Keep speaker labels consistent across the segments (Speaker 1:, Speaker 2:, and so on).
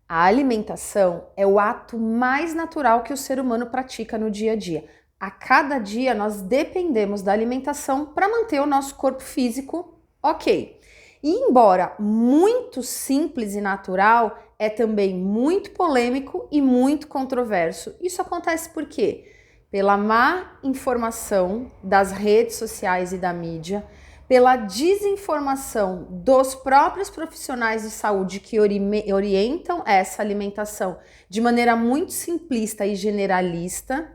Speaker 1: A alimentação é o ato mais natural que o ser humano pratica no dia a dia. A cada dia nós dependemos da alimentação para manter o nosso corpo físico ok. E embora muito simples e natural, é também muito polêmico e muito controverso. Isso acontece por quê? Pela má informação das redes sociais e da mídia, pela desinformação dos próprios profissionais de saúde que orientam essa alimentação de maneira muito simplista e generalista,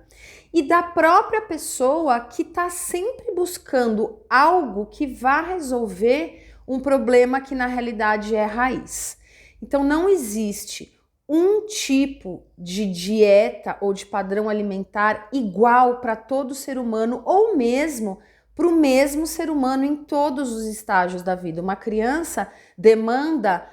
Speaker 1: e da própria pessoa que está sempre buscando algo que vá resolver um problema que na realidade é raiz. Então não existe um tipo de dieta ou de padrão alimentar igual para todo ser humano ou mesmo para o mesmo ser humano em todos os estágios da vida. Uma criança demanda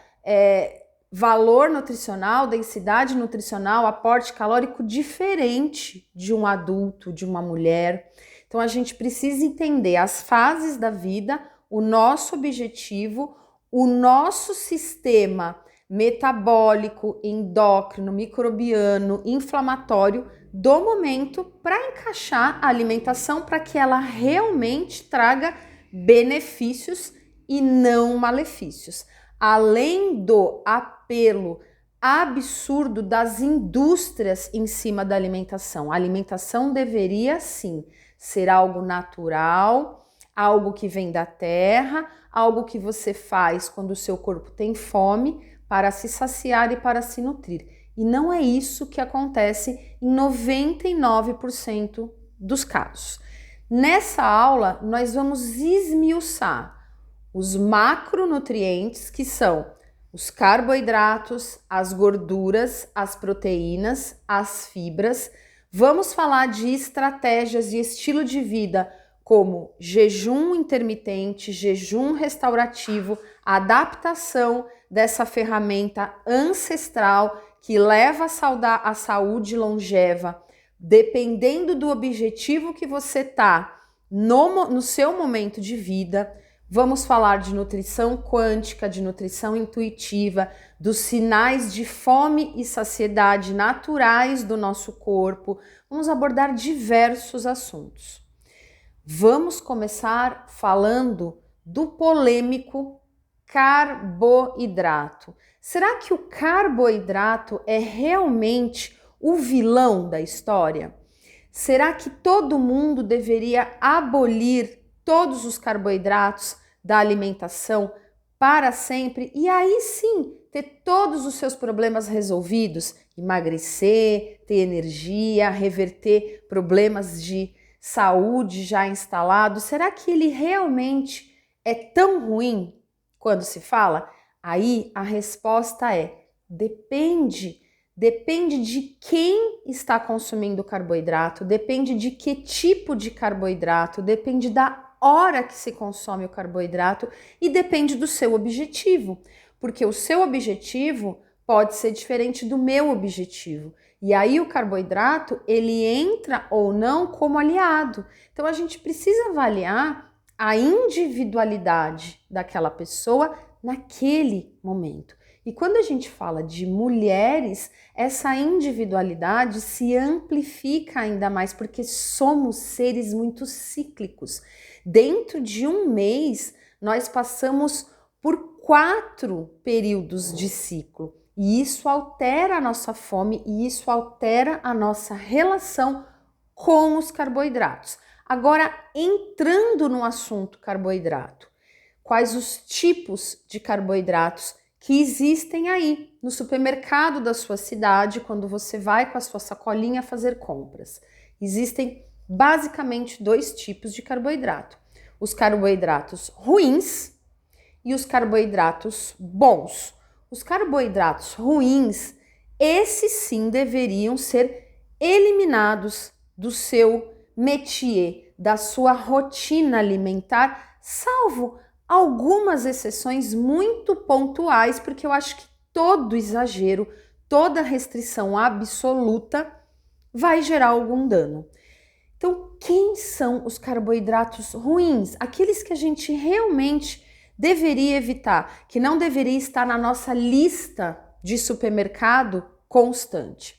Speaker 1: valor nutricional, densidade nutricional, aporte calórico diferente de um adulto, de uma mulher. Então a gente precisa entender as fases da vida, o nosso objetivo, o nosso sistema metabólico, endócrino, microbiano, inflamatório do momento para encaixar a alimentação para que ela realmente traga benefícios e não malefícios. Além do apelo absurdo das indústrias em cima da alimentação. A alimentação deveria sim ser algo natural, algo que vem da terra, algo que você faz quando o seu corpo tem fome para se saciar e para se nutrir. E não é isso que acontece em 99% dos casos. Nessa aula, nós vamos esmiuçar os macronutrientes, que são os carboidratos, as gorduras, as proteínas, as fibras. Vamos falar de estratégias de estilo de vida, como jejum intermitente, jejum restaurativo, adaptação dessa ferramenta ancestral que leva a saúde longeva, dependendo do objetivo que você está no seu momento de vida. Vamos falar de nutrição quântica, de nutrição intuitiva, dos sinais de fome e saciedade naturais do nosso corpo. Vamos abordar diversos assuntos. Vamos começar falando do polêmico carboidrato. Será que o carboidrato é realmente o vilão da história? Será que todo mundo deveria abolir todos os carboidratos da alimentação para sempre e aí sim ter todos os seus problemas resolvidos? Emagrecer, ter energia, reverter problemas de saúde já instalados? Será que ele realmente é tão ruim quando se fala? Aí a resposta é: depende. Depende de quem está consumindo carboidrato, depende de que tipo de carboidrato, depende da hora que se consome o carboidrato e depende do seu objetivo, porque o seu objetivo pode ser diferente do meu objetivo. E aí o carboidrato, ele entra ou não como aliado. Então a gente precisa avaliar a individualidade daquela pessoa naquele momento. E quando a gente fala de mulheres, essa individualidade se amplifica ainda mais, porque somos seres muito cíclicos. Dentro de um mês, nós passamos por 4 períodos de ciclo. E isso altera a nossa fome e isso altera a nossa relação com os carboidratos. Agora, entrando no assunto carboidrato, quais os tipos de carboidratos que existem aí no supermercado da sua cidade, quando você vai com a sua sacolinha fazer compras? Existem basicamente 2 tipos de carboidrato: os carboidratos ruins e os carboidratos bons. Os carboidratos ruins, esses sim deveriam ser eliminados do seu métier, da sua rotina alimentar, salvo algumas exceções muito pontuais, porque eu acho que todo exagero, toda restrição absoluta vai gerar algum dano. Então, quem são os carboidratos ruins? Aqueles que a gente realmente deveria evitar, que não deveria estar na nossa lista de supermercado constante?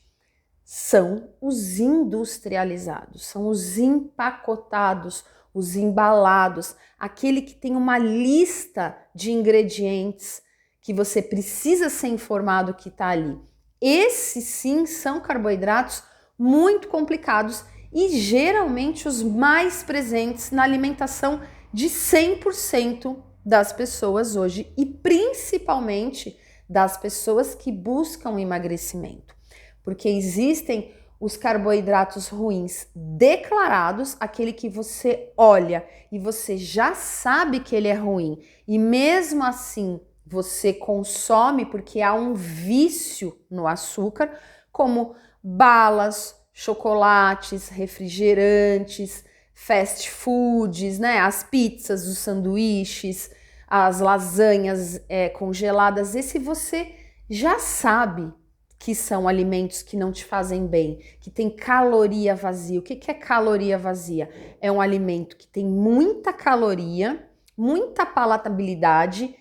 Speaker 1: São os industrializados, são os empacotados, os embalados, aquele que tem uma lista de ingredientes que você precisa ser informado que está ali. Esses sim são carboidratos muito complicados e geralmente os mais presentes na alimentação de 100% das pessoas hoje e principalmente das pessoas que buscam emagrecimento. Porque existem os carboidratos ruins declarados, aquele que você olha e você já sabe que ele é ruim e mesmo assim você consome porque há um vício no açúcar, como balas, chocolates, refrigerantes, fast foods, né? As pizzas, os sanduíches, as lasanhas congeladas. Esse você já sabe que são alimentos que não te fazem bem, que tem caloria vazia. O que é caloria vazia? É um alimento que tem muita caloria, muita palatabilidade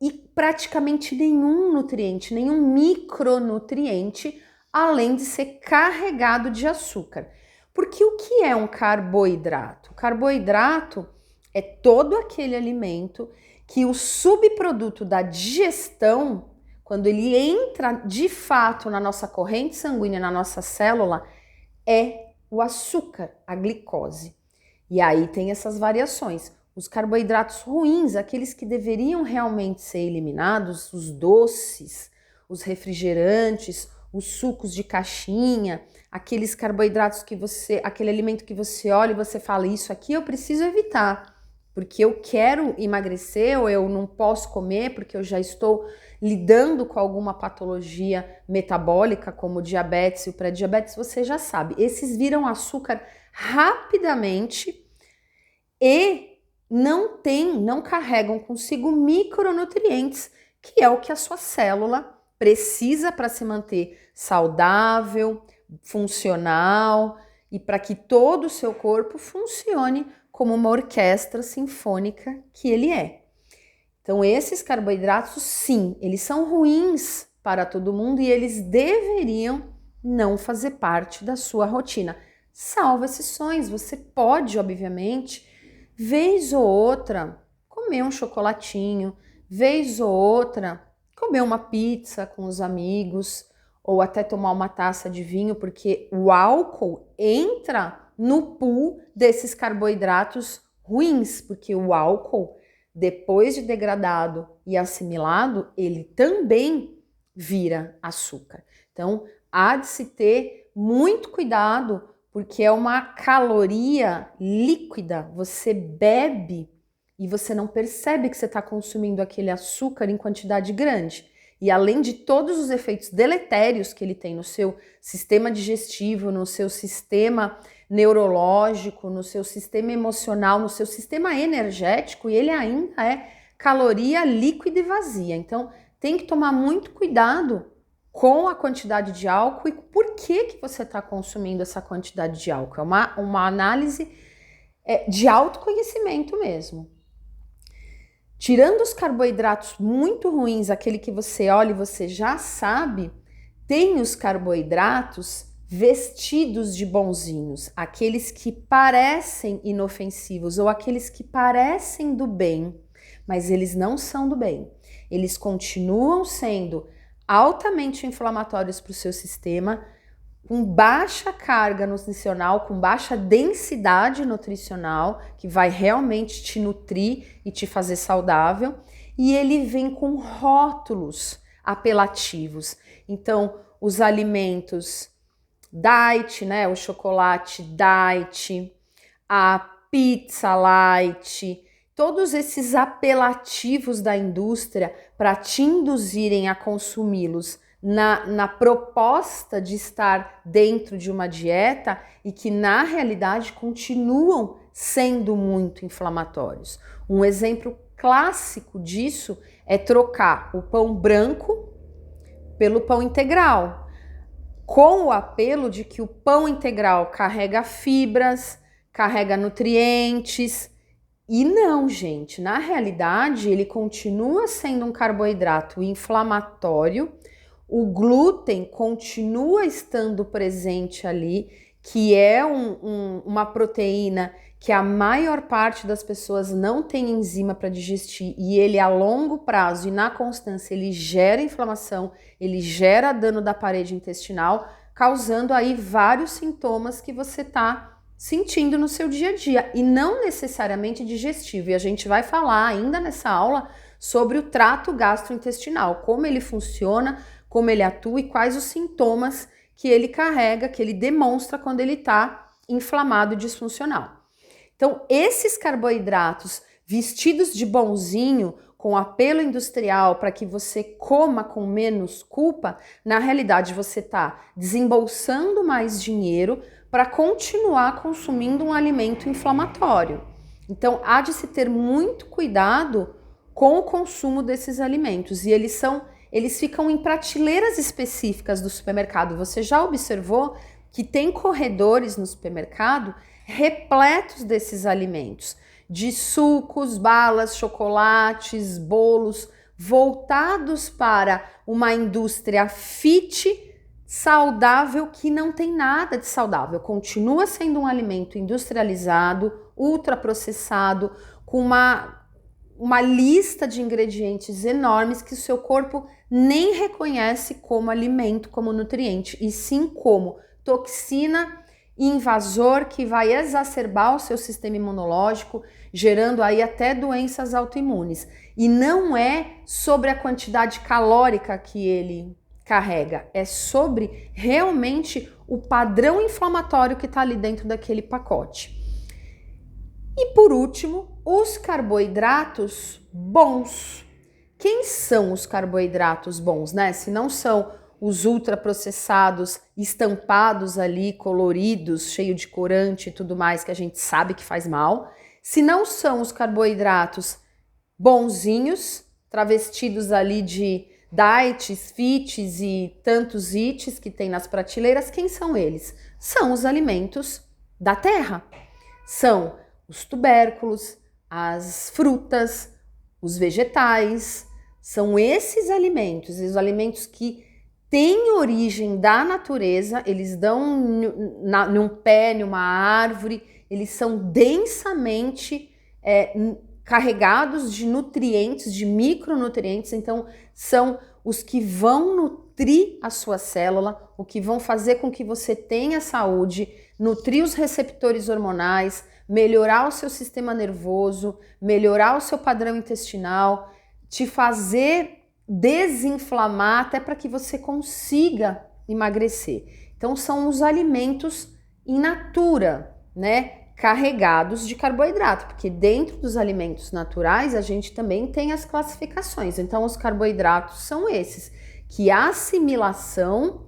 Speaker 1: e praticamente nenhum nutriente, nenhum micronutriente, além de ser carregado de açúcar. Porque o que é um carboidrato? O carboidrato é todo aquele alimento que o subproduto da digestão, quando ele entra de fato na nossa corrente sanguínea, na nossa célula, é o açúcar, a glicose. E aí tem essas variações. Os carboidratos ruins, aqueles que deveriam realmente ser eliminados, os doces, os refrigerantes, os sucos de caixinha, aqueles carboidratos que aquele alimento que você olha e você fala, isso aqui eu preciso evitar, porque eu quero emagrecer ou eu não posso comer porque eu já estou lidando com alguma patologia metabólica, como diabetes e o pré-diabetes, você já sabe. Esses viram açúcar rapidamente e não carregam consigo micronutrientes, que é o que a sua célula precisa para se manter saudável, funcional e para que todo o seu corpo funcione como uma orquestra sinfônica que ele é. Então, esses carboidratos, sim, eles são ruins para todo mundo e eles deveriam não fazer parte da sua rotina. Salvo exceções, você pode, obviamente, vez ou outra, comer um chocolatinho, vez ou outra, comer uma pizza com os amigos ou até tomar uma taça de vinho, porque o álcool entra no pool desses carboidratos ruins, porque o álcool, depois de degradado e assimilado, ele também vira açúcar. Então, há de se ter muito cuidado, porque é uma caloria líquida. Você bebe e você não percebe que você está consumindo aquele açúcar em quantidade grande. E além de todos os efeitos deletérios que ele tem no seu sistema digestivo, no seu sistema neurológico, no seu sistema emocional, no seu sistema energético, e ele ainda é caloria líquida e vazia. Então, tem que tomar muito cuidado com a quantidade de álcool e por que você está consumindo essa quantidade de álcool. É uma análise de autoconhecimento mesmo. Tirando os carboidratos muito ruins, aquele que você olha e você já sabe, tem os carboidratos vestidos de bonzinhos, aqueles que parecem inofensivos ou aqueles que parecem do bem, mas eles não são do bem. Eles continuam sendo altamente inflamatórios para o seu sistema, com baixa carga nutricional, com baixa densidade nutricional, que vai realmente te nutrir e te fazer saudável, e ele vem com rótulos apelativos. Então, os alimentos diet, né, o chocolate diet, a pizza light, todos esses apelativos da indústria para te induzirem a consumi-los na proposta de estar dentro de uma dieta e que na realidade continuam sendo muito inflamatórios. Um exemplo clássico disso é trocar o pão branco pelo pão integral, com o apelo de que o pão integral carrega fibras, carrega nutrientes. E não, gente, na realidade ele continua sendo um carboidrato inflamatório, O glúten continua estando presente ali, que é uma proteína que a maior parte das pessoas não tem enzima para digestir, e ele a longo prazo e na constância ele gera inflamação, ele gera dano da parede intestinal, causando aí vários sintomas que você está sentindo no seu dia a dia, e não necessariamente digestivo. E a gente vai falar ainda nessa aula sobre o trato gastrointestinal, como ele funciona, como ele atua e quais os sintomas que ele carrega, que ele demonstra quando ele está inflamado e disfuncional. Então, esses carboidratos vestidos de bonzinho, com apelo industrial para que você coma com menos culpa, na realidade você está desembolsando mais dinheiro para continuar consumindo um alimento inflamatório. Então, há de se ter muito cuidado com o consumo desses alimentos, e eles ficam em prateleiras específicas do supermercado. Você já observou que tem corredores no supermercado repletos desses alimentos, de sucos, balas, chocolates, bolos, voltados para uma indústria fit, saudável, que não tem nada de saudável. Continua sendo um alimento industrializado, ultraprocessado, com uma lista de ingredientes enormes que o seu corpo nem reconhece como alimento, como nutriente, e sim como toxina invasor que vai exacerbar o seu sistema imunológico, gerando aí até doenças autoimunes. E não é sobre a quantidade calórica que ele carrega, é sobre realmente o padrão inflamatório que está ali dentro daquele pacote. E por último, os carboidratos bons. Quem são os carboidratos bons, né? Se não são os ultraprocessados, estampados ali, coloridos, cheio de corante e tudo mais, que a gente sabe que faz mal. Se não são os carboidratos bonzinhos, travestidos ali de diets, fits e tantos its que tem nas prateleiras, quem são eles? São os alimentos da terra. São os tubérculos, as frutas, os vegetais. São esses alimentos, os alimentos que têm origem da natureza, eles dão num pé, numa árvore, eles são densamente carregados de nutrientes, de micronutrientes, então são os que vão nutrir a sua célula, o que vão fazer com que você tenha saúde, nutrir os receptores hormonais, melhorar o seu sistema nervoso, melhorar o seu padrão intestinal, te fazer desinflamar até para que você consiga emagrecer. Então são os alimentos in natura, né, carregados de carboidrato, porque dentro dos alimentos naturais a gente também tem as classificações. Então os carboidratos são esses, que a assimilação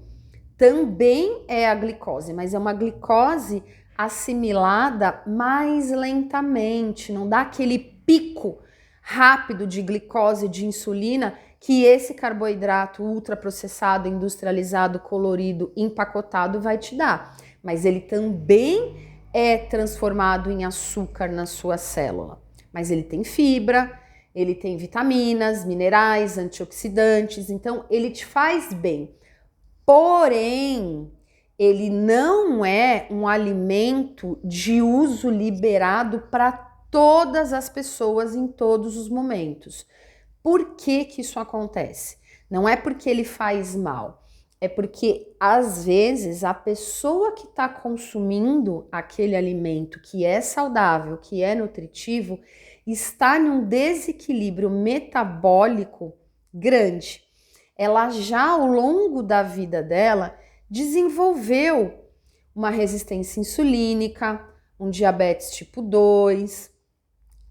Speaker 1: também é a glicose, mas é uma glicose assimilada mais lentamente, não dá aquele pico rápido de glicose, de insulina, que esse carboidrato ultraprocessado, industrializado, colorido, empacotado vai te dar. Mas ele também é transformado em açúcar na sua célula. Mas ele tem fibra, ele tem vitaminas, minerais, antioxidantes, então ele te faz bem. Porém, ele não é um alimento de uso liberado para todas as pessoas em todos os momentos. Por que que isso acontece? Não é porque ele faz mal, é porque às vezes a pessoa que está consumindo aquele alimento que é saudável, que é nutritivo, está em um desequilíbrio metabólico grande. Ela já ao longo da vida dela desenvolveu uma resistência insulínica, um diabetes tipo 2,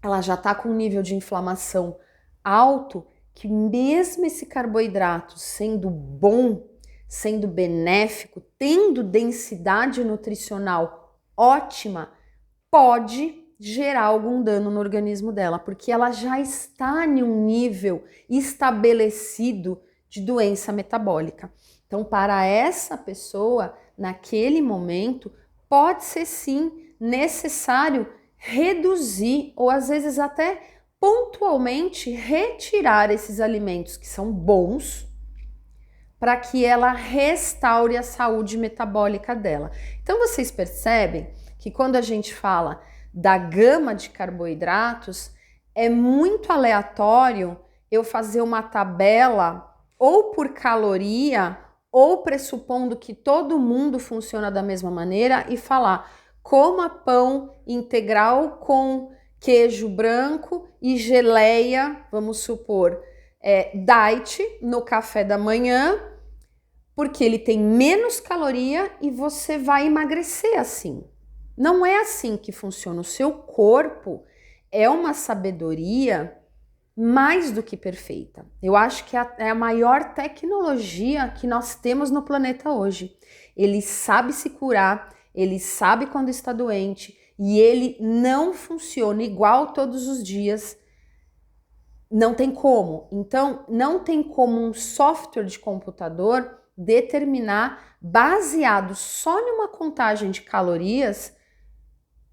Speaker 1: ela já está com um nível de inflamação alto, que mesmo esse carboidrato sendo bom, sendo benéfico, tendo densidade nutricional ótima, pode gerar algum dano no organismo dela, porque ela já está em um nível estabelecido de doença metabólica. Então, para essa pessoa, naquele momento, pode ser sim necessário reduzir ou às vezes até pontualmente retirar esses alimentos que são bons para que ela restaure a saúde metabólica dela. Então vocês percebem que quando a gente fala da gama de carboidratos, é muito aleatório eu fazer uma tabela ou por caloria ou pressupondo que todo mundo funciona da mesma maneira e falar coma pão integral com queijo branco e geleia, vamos supor, diet no café da manhã, porque ele tem menos caloria e você vai emagrecer assim. Não é assim que funciona. O seu corpo é uma sabedoria mais do que perfeita. Eu acho que é a maior tecnologia que nós temos no planeta hoje. Ele sabe se curar, ele sabe quando está doente e ele não funciona igual todos os dias. Não tem como. Então, não tem como um software de computador determinar, baseado só numa contagem de calorias,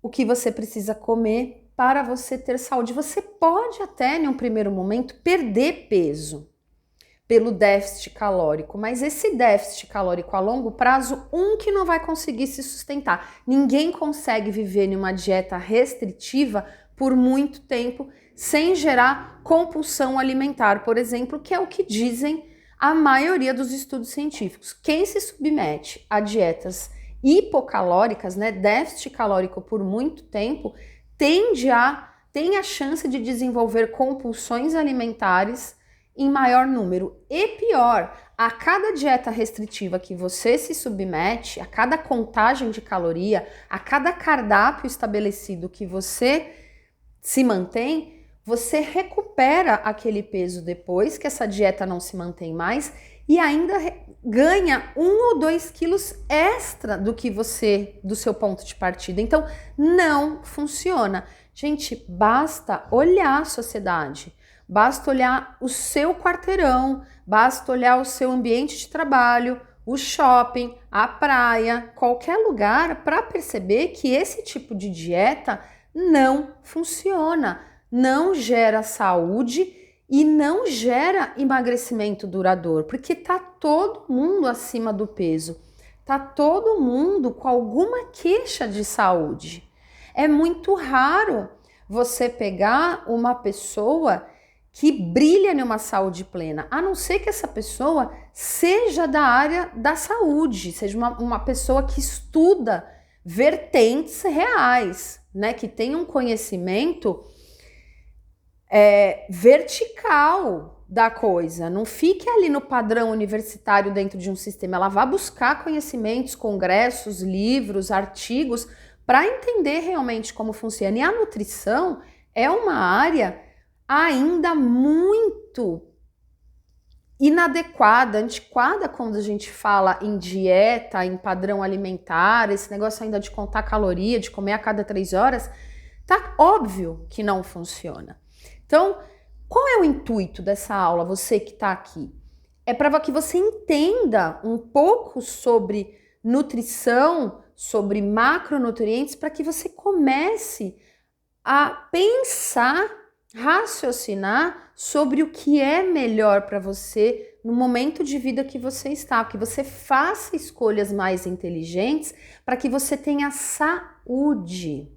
Speaker 1: o que você precisa comer para você ter saúde. Você pode até, em um primeiro momento, perder peso pelo déficit calórico, mas esse déficit calórico a longo prazo, que não vai conseguir se sustentar. Ninguém consegue viver em uma dieta restritiva por muito tempo sem gerar compulsão alimentar, por exemplo, que é o que dizem a maioria dos estudos científicos. Quem se submete a dietas hipocalóricas, né, déficit calórico por muito tempo, tem a chance de desenvolver compulsões alimentares em maior número. E pior, a cada dieta restritiva que você se submete, a cada contagem de caloria, a cada cardápio estabelecido que você se mantém, você recupera aquele peso depois que essa dieta não se mantém mais e ainda ganha 1 ou 2 quilos extra do seu ponto de partida. Então, não funciona. Gente, basta olhar a sociedade, basta olhar o seu quarteirão, basta olhar o seu ambiente de trabalho, o shopping, a praia, qualquer lugar para perceber que esse tipo de dieta não funciona, não gera saúde e não gera emagrecimento duradouro, porque tá todo mundo acima do peso, tá todo mundo com alguma queixa de saúde. É muito raro você pegar uma pessoa que brilha numa saúde plena, a não ser que essa pessoa seja da área da saúde, seja uma pessoa que estuda vertentes reais, né, que tem um conhecimento vertical da coisa, não fique ali no padrão universitário dentro de um sistema, ela vai buscar conhecimentos, congressos, livros, artigos, para entender realmente como funciona. E a nutrição é uma área ainda muito inadequada, antiquada quando a gente fala em dieta, em padrão alimentar, esse negócio ainda de contar caloria, de comer a cada 3 horas, tá óbvio que não funciona. Então, qual é o intuito dessa aula, você que está aqui? É para que você entenda um pouco sobre nutrição, sobre macronutrientes, para que você comece a pensar, raciocinar sobre o que é melhor para você no momento de vida que você está, que você faça escolhas mais inteligentes para que você tenha saúde.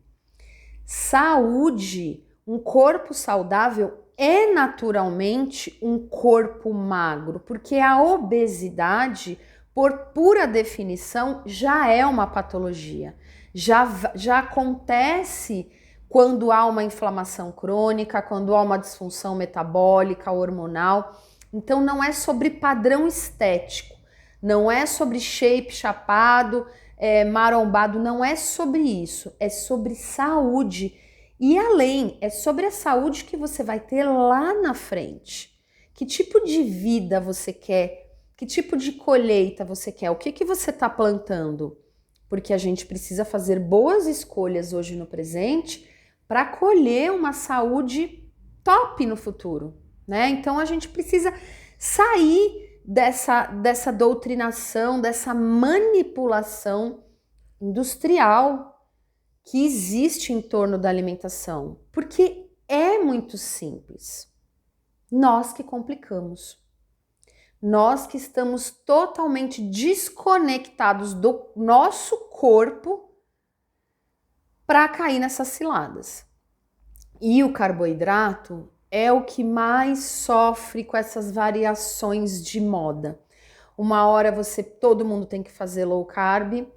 Speaker 1: Saúde, um corpo saudável é naturalmente um corpo magro, porque a obesidade, por pura definição, já é uma patologia. Já acontece quando há uma inflamação crônica, quando há uma disfunção metabólica, hormonal. Então não é sobre padrão estético, não é sobre shape chapado, marombado, não é sobre isso, é sobre saúde. E além, é sobre a saúde que você vai ter lá na frente. Que tipo de vida você quer? Que tipo de colheita você quer? O que você está plantando? Porque a gente precisa fazer boas escolhas hoje no presente para colher uma saúde top no futuro, né? Então a gente precisa sair dessa doutrinação, dessa manipulação industrial que existe em torno da alimentação, porque é muito simples. Nós que complicamos. Nós que estamos totalmente desconectados do nosso corpo para cair nessas ciladas. E o carboidrato é o que mais sofre com essas variações de moda. Uma hora todo mundo tem que fazer low carb,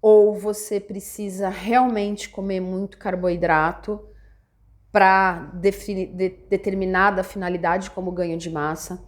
Speaker 1: ou você precisa realmente comer muito carboidrato para determinada finalidade, como ganho de massa,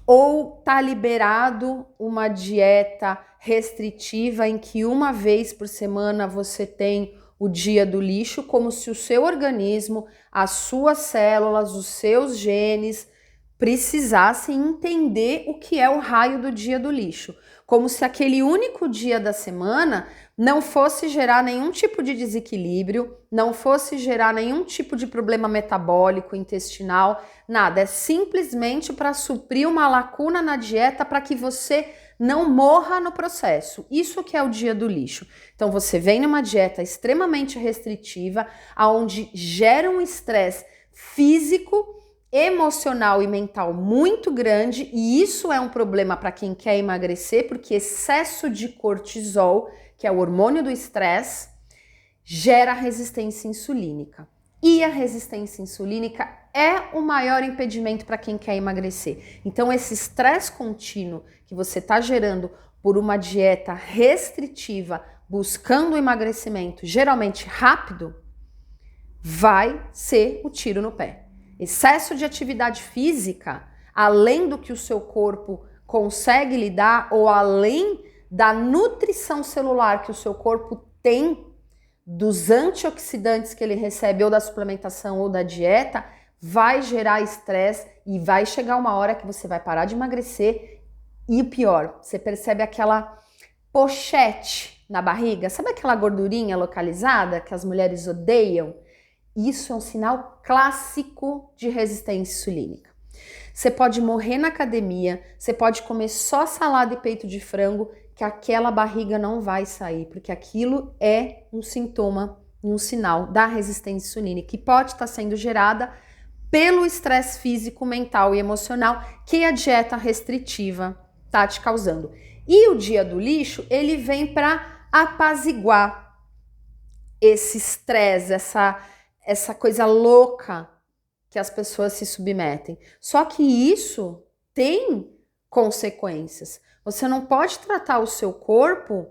Speaker 1: ou tá liberado uma dieta restritiva em que uma vez por semana você tem o dia do lixo, como se o seu organismo, as suas células, os seus genes precisassem entender o que é o raio do dia do lixo, como se aquele único dia da semana não fosse gerar nenhum tipo de desequilíbrio, não fosse gerar nenhum tipo de problema metabólico, intestinal, nada. É simplesmente para suprir uma lacuna na dieta para que você não morra no processo. Isso que é o dia do lixo. Então você vem numa dieta extremamente restritiva, aonde gera um estresse físico, emocional e mental muito grande, e isso é um problema para quem quer emagrecer, porque excesso de cortisol, que é o hormônio do estresse, gera resistência insulínica. E a resistência insulínica é o maior impedimento para quem quer emagrecer. Então, esse estresse contínuo que você está gerando por uma dieta restritiva, buscando o emagrecimento, geralmente rápido, vai ser o tiro no pé. Excesso de atividade física, além do que o seu corpo consegue lidar, ou além da nutrição celular que o seu corpo tem, dos antioxidantes que ele recebe, ou da suplementação ou da dieta, vai gerar estresse e vai chegar uma hora que você vai parar de emagrecer. E o pior, você percebe aquela pochete na barriga, sabe aquela gordurinha localizada que as mulheres odeiam? Isso é um sinal clássico de resistência insulínica. Você pode morrer na academia, você pode comer só salada e peito de frango, que aquela barriga não vai sair, porque aquilo é um sintoma, um sinal da resistência insulínica, que pode estar sendo gerada pelo estresse físico, mental e emocional que a dieta restritiva está te causando. E o dia do lixo, ele vem para apaziguar esse estresse, essa coisa louca que as pessoas se submetem. Só que isso tem consequências. Você não pode tratar o seu corpo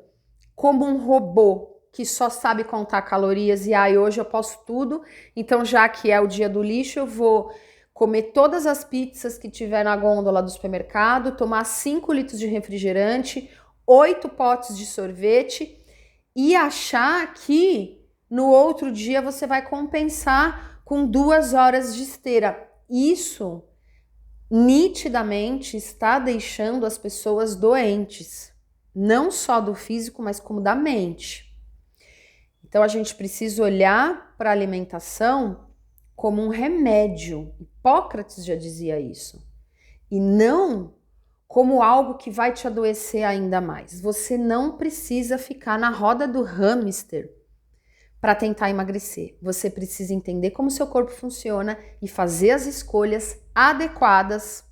Speaker 1: como um robô que só sabe contar calorias e hoje eu posso tudo, então já que é o dia do lixo, eu vou comer todas as pizzas que tiver na gôndola do supermercado, tomar 5 litros de refrigerante, 8 potes de sorvete e achar que no outro dia você vai compensar com 2 horas de esteira. Isso nitidamente está deixando as pessoas doentes, não só do físico, mas como da mente. Então a gente precisa olhar para a alimentação como um remédio. Hipócrates já dizia isso. E não como algo que vai te adoecer ainda mais. Você não precisa ficar na roda do hamster para tentar emagrecer. Você precisa entender como seu corpo funciona e fazer as escolhas adequadas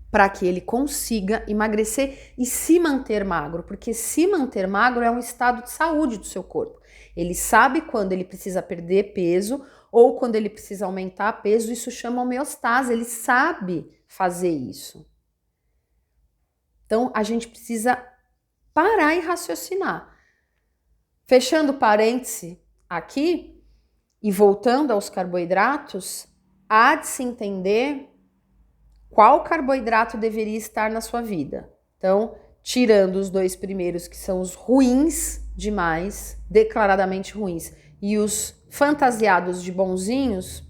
Speaker 1: para que ele consiga emagrecer e se manter magro, porque se manter magro é um estado de saúde do seu corpo. Ele sabe quando ele precisa perder peso ou quando ele precisa aumentar peso, isso chama homeostase, ele sabe fazer isso. Então, a gente precisa parar e raciocinar. Fechando parêntese aqui e voltando aos carboidratos, há de se entender qual carboidrato deveria estar na sua vida. Então, tirando os 2 primeiros, que são os ruins demais, declaradamente ruins, e os fantasiados de bonzinhos,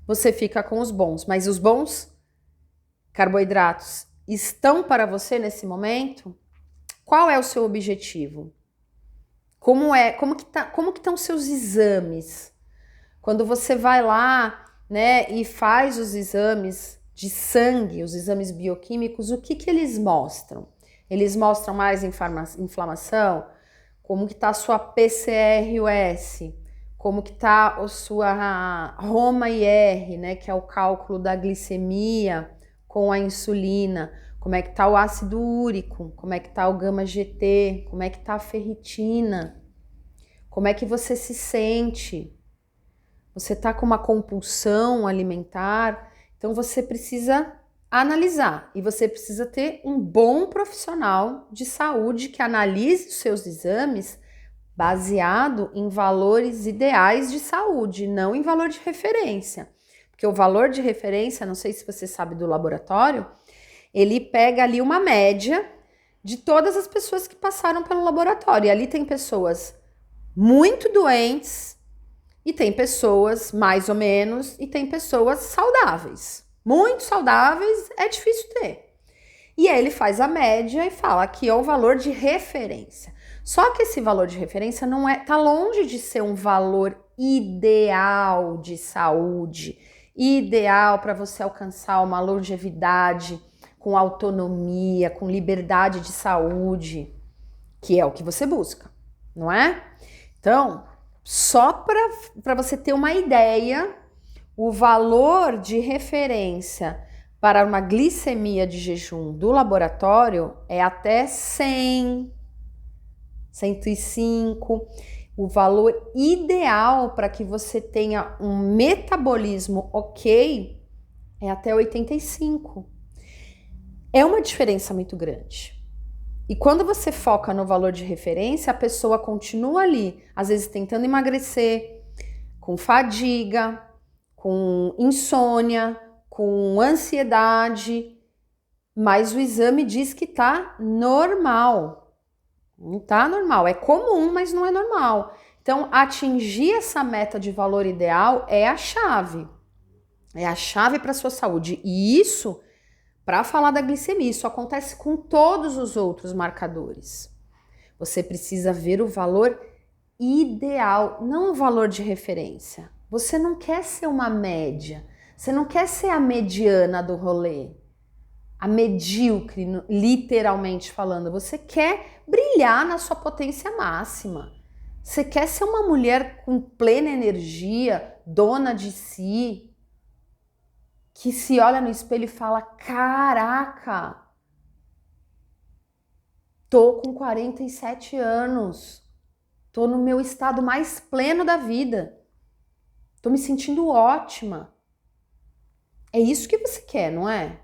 Speaker 1: você fica com os bons. Mas os bons carboidratos estão para você nesse momento? Qual é o seu objetivo? Como que estão seus exames? Quando você vai lá, né, e faz os exames de sangue, os exames bioquímicos, o que eles mostram? Eles mostram mais inflamação? Como que está a sua PCR-US? Como que está a sua Roma-IR, né, que é o cálculo da glicemia com a insulina? como é que tá o ácido úrico, como é que tá o gama-GT, como é que tá a ferritina, como é que você se sente. Você tá com uma compulsão alimentar, então você precisa analisar e você precisa ter um bom profissional de saúde que analise os seus exames baseado em valores ideais de saúde, não em valor de referência. Porque o valor de referência, não sei se você sabe do laboratório, ele pega ali uma média de todas as pessoas que passaram pelo laboratório. E ali tem pessoas muito doentes, e tem pessoas mais ou menos, e tem pessoas saudáveis. Muito saudáveis é difícil ter. E aí ele faz a média e fala que é o valor de referência. Só que esse valor de referência não é, tá longe de ser um valor ideal de saúde, ideal para você alcançar uma longevidade com autonomia, com liberdade de saúde, que é o que você busca, não é? Então, só para você ter uma ideia, o valor de referência para uma glicemia de jejum do laboratório é até 100, 105. O valor ideal para que você tenha um metabolismo ok é até 85. É uma diferença muito grande. E quando você foca no valor de referência, a pessoa continua ali, às vezes tentando emagrecer, com fadiga, com insônia, com ansiedade, mas o exame diz que tá normal. Não tá normal, é comum, mas não é normal. Então, atingir essa meta de valor ideal é a chave. É a chave para a sua saúde. E isso, para falar da glicemia, isso acontece com todos os outros marcadores. Você precisa ver o valor ideal, não o valor de referência. Você não quer ser uma média, você não quer ser a mediana do rolê, a medíocre, literalmente falando. Você quer brilhar na sua potência máxima. Você quer ser uma mulher com plena energia, dona de si, que se olha no espelho e fala: caraca, tô com 47 anos, tô no meu estado mais pleno da vida, tô me sentindo ótima. É isso que você quer, não é?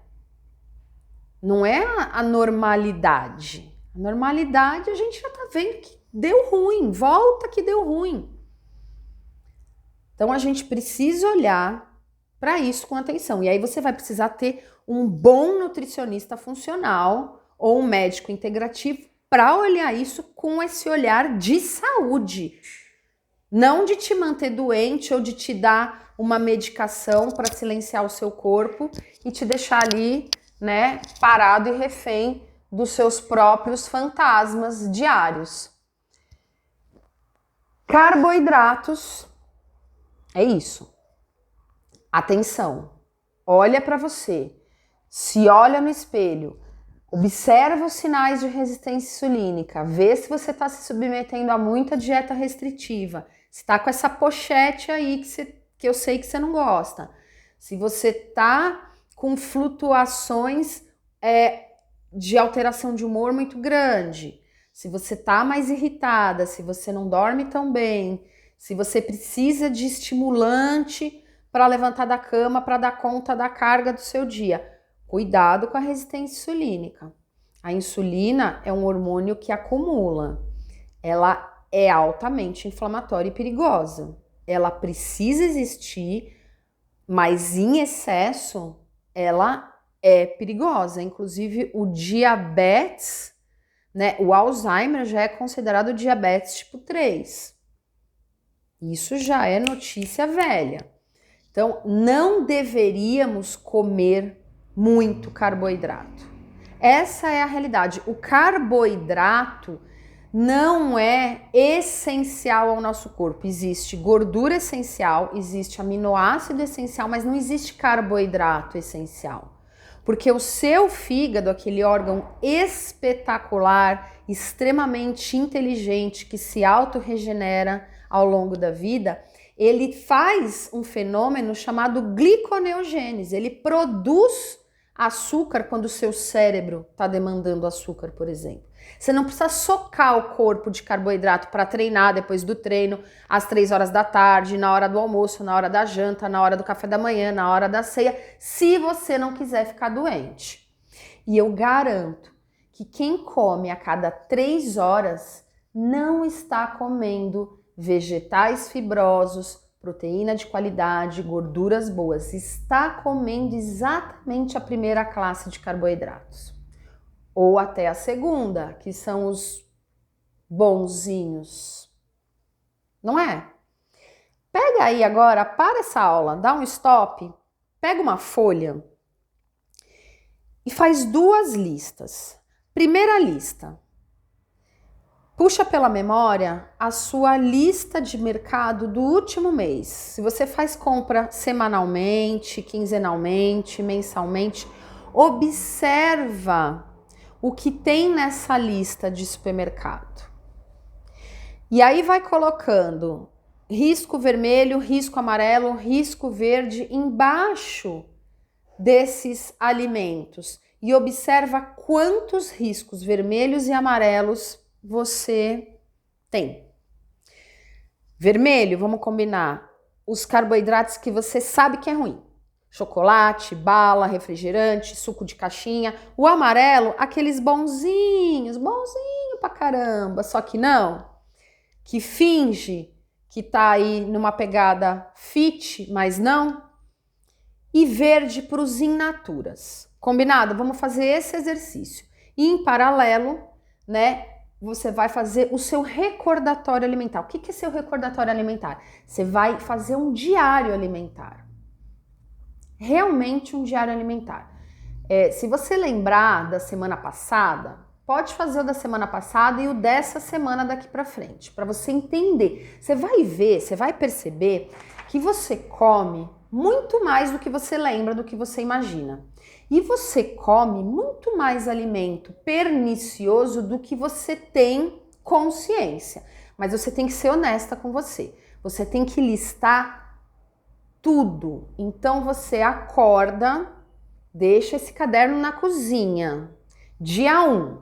Speaker 1: Não é a normalidade. A normalidade a gente já tá vendo que deu ruim, volta que deu ruim. Então a gente precisa olhar para isso com atenção. E aí você vai precisar ter um bom nutricionista funcional ou um médico integrativo para olhar isso com esse olhar de saúde. Não de te manter doente ou de te dar uma medicação para silenciar o seu corpo e te deixar ali, né, parado e refém dos seus próprios fantasmas diários. Carboidratos é isso. Atenção, olha para você, se olha no espelho, observa os sinais de resistência insulínica, vê se você está se submetendo a muita dieta restritiva, se está com essa pochete aí que eu sei que você não gosta, se você está com flutuações de alteração de humor muito grande, se você está mais irritada, se você não dorme tão bem, se você precisa de estimulante para levantar da cama, para dar conta da carga do seu dia. Cuidado com a resistência insulínica. A insulina é um hormônio que acumula. Ela é altamente inflamatória e perigosa. Ela precisa existir, mas em excesso ela é perigosa. Inclusive o diabetes, né, o Alzheimer já é considerado diabetes tipo 3. Isso já é notícia velha. Então, não deveríamos comer muito carboidrato. Essa é a realidade. O carboidrato não é essencial ao nosso corpo. Existe gordura essencial, existe aminoácido essencial, mas não existe carboidrato essencial. Porque o seu fígado, aquele órgão espetacular, extremamente inteligente, que se autorregenera ao longo da vida, ele faz um fenômeno chamado gliconeogênese. Ele produz açúcar quando o seu cérebro está demandando açúcar, por exemplo. Você não precisa socar o corpo de carboidrato para treinar depois do treino, às 3 horas da tarde, na hora do almoço, na hora da janta, na hora do café da manhã, na hora da ceia, se você não quiser ficar doente. E eu garanto que quem come a cada 3 horas não está comendo vegetais fibrosos, proteína de qualidade, gorduras boas. Está comendo exatamente a primeira classe de carboidratos. Ou até a segunda, que são os bonzinhos. Não é? Pega aí agora, para essa aula, dá um stop, pega uma folha e faz 2 listas. Primeira lista. Puxa pela memória a sua lista de mercado do último mês. Se você faz compra semanalmente, quinzenalmente, mensalmente, observa o que tem nessa lista de supermercado. E aí vai colocando risco vermelho, risco amarelo, risco verde embaixo desses alimentos e observa quantos riscos vermelhos e amarelos você tem. Vermelho, vamos combinar, os carboidratos que você sabe que é ruim. Chocolate, bala, refrigerante, suco de caixinha. O amarelo, aqueles bonzinho pra caramba, só que não, que finge que tá aí numa pegada fit, mas não. E verde para os in naturas. Combinado? Vamos fazer esse exercício. E em paralelo, né, você vai fazer o seu recordatório alimentar. O que é seu recordatório alimentar? Você vai fazer um diário alimentar. Realmente um diário alimentar. Se você lembrar da semana passada, pode fazer o da semana passada e o dessa semana daqui para frente, para você entender. Você vai ver, você vai perceber que você come muito mais do que você lembra, do que você imagina. E você come muito mais alimento pernicioso do que você tem consciência. Mas você tem que ser honesta com você. Você tem que listar tudo. Então você acorda, deixa esse caderno na cozinha. Dia 1.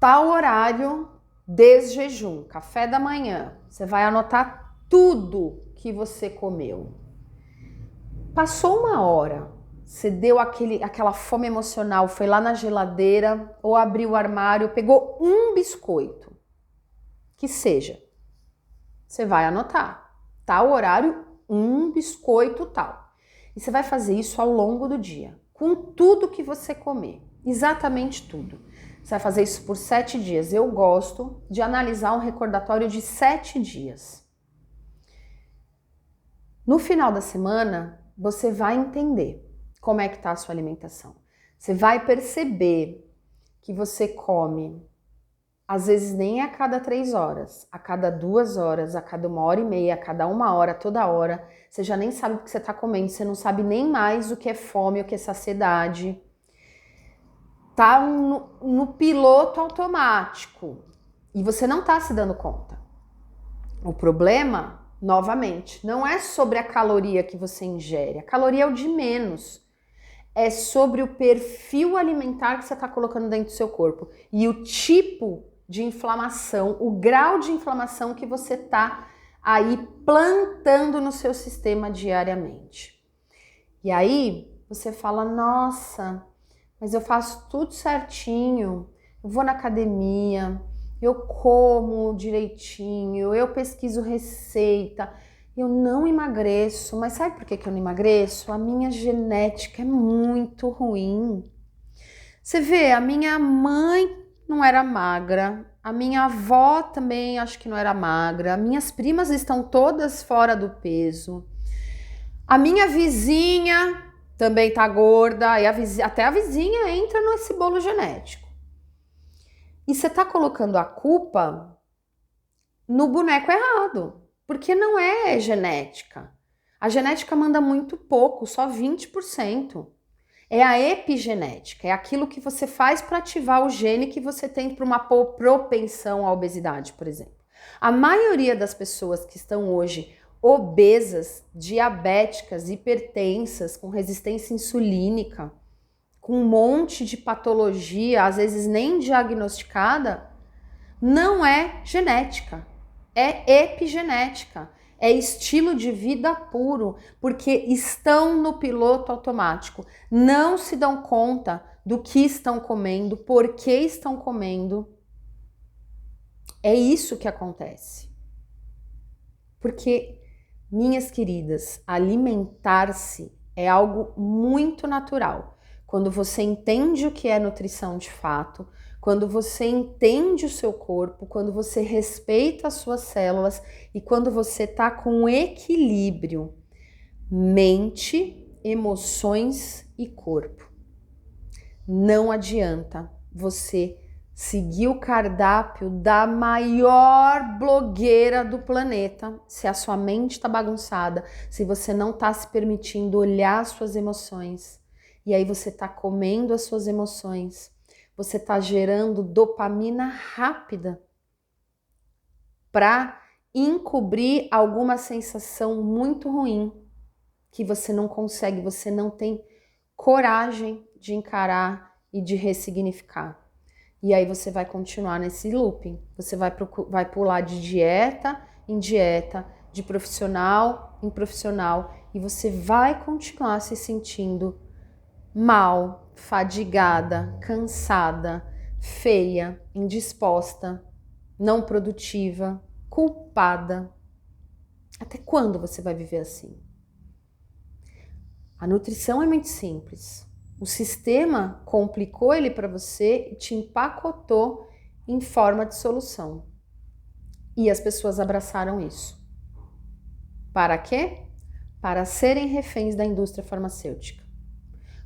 Speaker 1: Tal horário, desjejum, café da manhã. Você vai anotar tudo que você comeu. Passou 1 hora, você deu aquela fome emocional, foi lá na geladeira ou abriu o armário, pegou um biscoito, que seja. Você vai anotar, tal horário, um biscoito tal. E você vai fazer isso ao longo do dia, com tudo que você comer, exatamente tudo. Você vai fazer isso por 7 dias. Eu gosto de analisar um recordatório de 7 dias. No final da semana, você vai entender como é que está a sua alimentação. Você vai perceber que você come, às vezes nem a cada 3 horas, a cada 2 horas, a cada 1h30, a cada 1 hora, toda hora. Você já nem sabe o que você está comendo, você não sabe nem mais o que é fome, o que é saciedade. Tá no piloto automático e você não está se dando conta. O problema, novamente, não é sobre a caloria que você ingere. A caloria é o de menos. É sobre o perfil alimentar que você está colocando dentro do seu corpo e o tipo de inflamação, o grau de inflamação que você está aí plantando no seu sistema diariamente. E aí você fala, nossa, mas eu faço tudo certinho, eu vou na academia, eu como direitinho, eu pesquiso receita, eu não emagreço. Mas sabe por que eu não emagreço? A minha genética é muito ruim. Você vê, a minha mãe não era magra, a minha avó também acho que não era magra, minhas primas estão todas fora do peso, a minha vizinha também tá gorda, e até a vizinha entra nesse bolo genético. E você tá colocando a culpa no boneco errado, porque não é genética. A genética manda muito pouco, só 20%. É a epigenética, é aquilo que você faz para ativar o gene que você tem para uma propensão à obesidade, por exemplo. A maioria das pessoas que estão hoje obesas, diabéticas, hipertensas, com resistência insulínica, com um monte de patologia, às vezes nem diagnosticada, não é genética, é epigenética, é estilo de vida puro, porque estão no piloto automático, não se dão conta do que estão comendo, por que estão comendo. É isso que acontece. Porque, minhas queridas, alimentar-se é algo muito natural. Quando você entende o que é nutrição de fato, quando você entende o seu corpo, quando você respeita as suas células e quando você tá com equilíbrio, mente, emoções e corpo. Não adianta você seguir o cardápio da maior blogueira do planeta se a sua mente tá bagunçada, se você não tá se permitindo olhar as suas emoções. E aí você tá comendo as suas emoções. Você tá gerando dopamina rápida para encobrir alguma sensação muito ruim que você não consegue, você não tem coragem de encarar e de ressignificar. E aí você vai continuar nesse looping. Você vai pular de dieta em dieta, de profissional em profissional, e você vai continuar se sentindo mal, fadigada, cansada, feia, indisposta, não produtiva, culpada. Até quando você vai viver assim? A nutrição é muito simples. O sistema complicou ele para você e te empacotou em forma de solução. E as pessoas abraçaram isso. Para quê? Para serem reféns da indústria farmacêutica.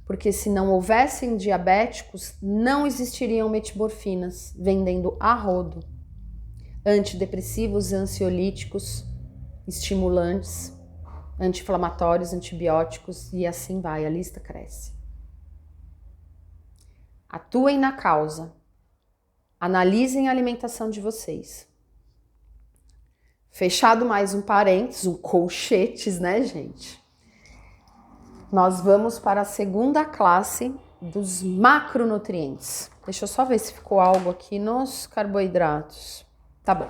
Speaker 1: Porque se não houvessem diabéticos, não existiriam metimorfinas vendendo a rodo. Antidepressivos, ansiolíticos, estimulantes, anti-inflamatórios, antibióticos e assim vai, a lista cresce. Atuem na causa. Analisem a alimentação de vocês. Fechado mais um parênteses, um colchetes, né, gente? Nós vamos para a segunda classe dos macronutrientes. Deixa eu só ver se ficou algo aqui nos carboidratos. Tá bom.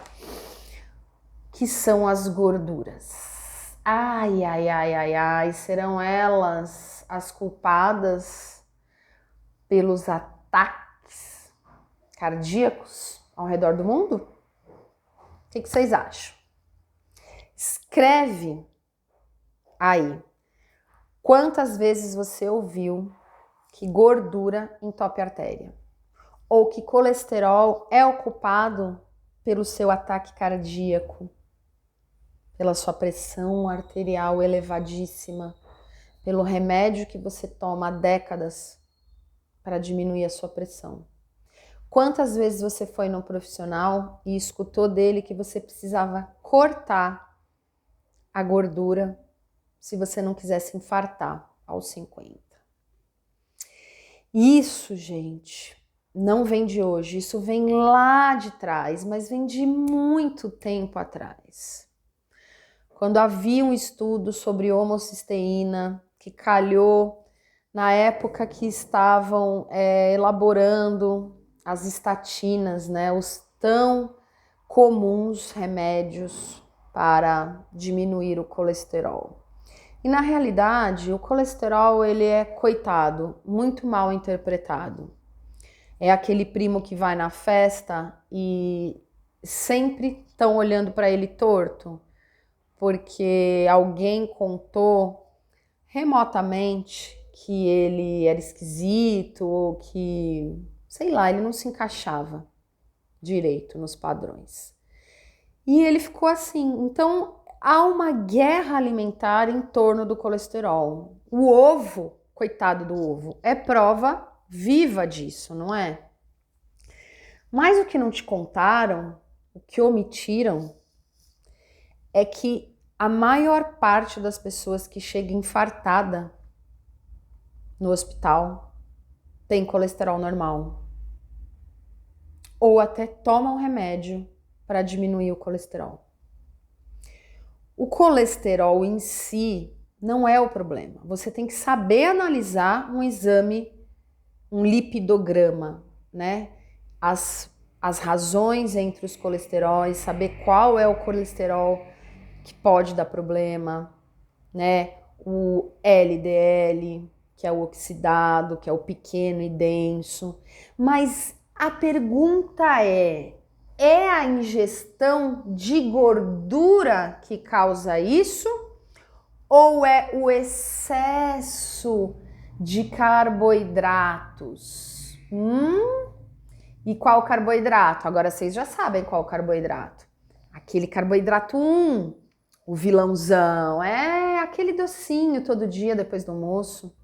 Speaker 1: Que são as gorduras. Ai, ai, ai, ai, ai, serão elas as culpadas pelos ataques cardíacos ao redor do mundo? O que vocês acham? Escreve aí quantas vezes você ouviu que gordura entope a artéria ou que colesterol é o culpado pelo seu ataque cardíaco, pela sua pressão arterial elevadíssima, pelo remédio que você toma há décadas para diminuir a sua pressão. Quantas vezes você foi num profissional e escutou dele que você precisava cortar a gordura se você não quisesse infartar aos 50? Isso, gente, não vem de hoje, isso vem lá de trás, mas vem de muito tempo atrás. Quando havia um estudo sobre homocisteína, que calhou na época que estavam elaborando as estatinas, né, os tão comuns remédios para diminuir o colesterol. E na realidade, o colesterol, ele é, coitado, muito mal interpretado. É aquele primo que vai na festa e sempre estão olhando para ele torto, porque alguém contou remotamente que ele era esquisito ou que, sei lá, ele não se encaixava direito nos padrões. E ele ficou assim. Então, há uma guerra alimentar em torno do colesterol. O ovo, coitado do ovo, é prova viva disso, não é? Mas o que não te contaram, o que omitiram, é que a maior parte das pessoas que chega infartada no hospital tem colesterol normal. Ou até toma um remédio para diminuir o colesterol. O colesterol em si não é o problema. Você tem que saber analisar um exame, um lipidograma, né? As razões entre os colesteróis, saber qual é o colesterol que pode dar problema, né? O LDL, que é o oxidado, que é o pequeno e denso. Mas a pergunta é a ingestão de gordura que causa isso? Ou é o excesso de carboidratos? E qual carboidrato? Agora vocês já sabem qual carboidrato. Aquele carboidrato 1, o vilãozão, é aquele docinho todo dia depois do almoço.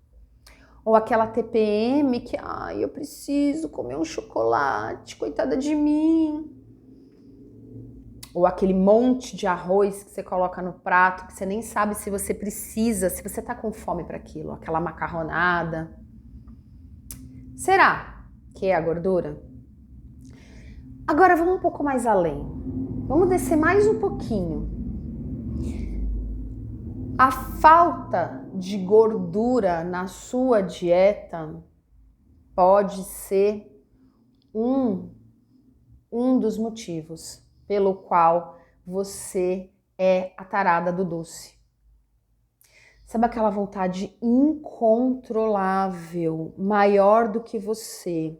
Speaker 1: Ou aquela TPM que, eu preciso comer um chocolate, coitada de mim. Ou aquele monte de arroz que você coloca no prato, que você nem sabe se você precisa, se você tá com fome para aquilo, aquela macarronada. Será que é a gordura? Agora vamos um pouco mais além. Vamos descer mais um pouquinho. A falta de gordura na sua dieta pode ser um dos motivos pelo qual você é a tarada do doce. Sabe aquela vontade incontrolável, maior do que você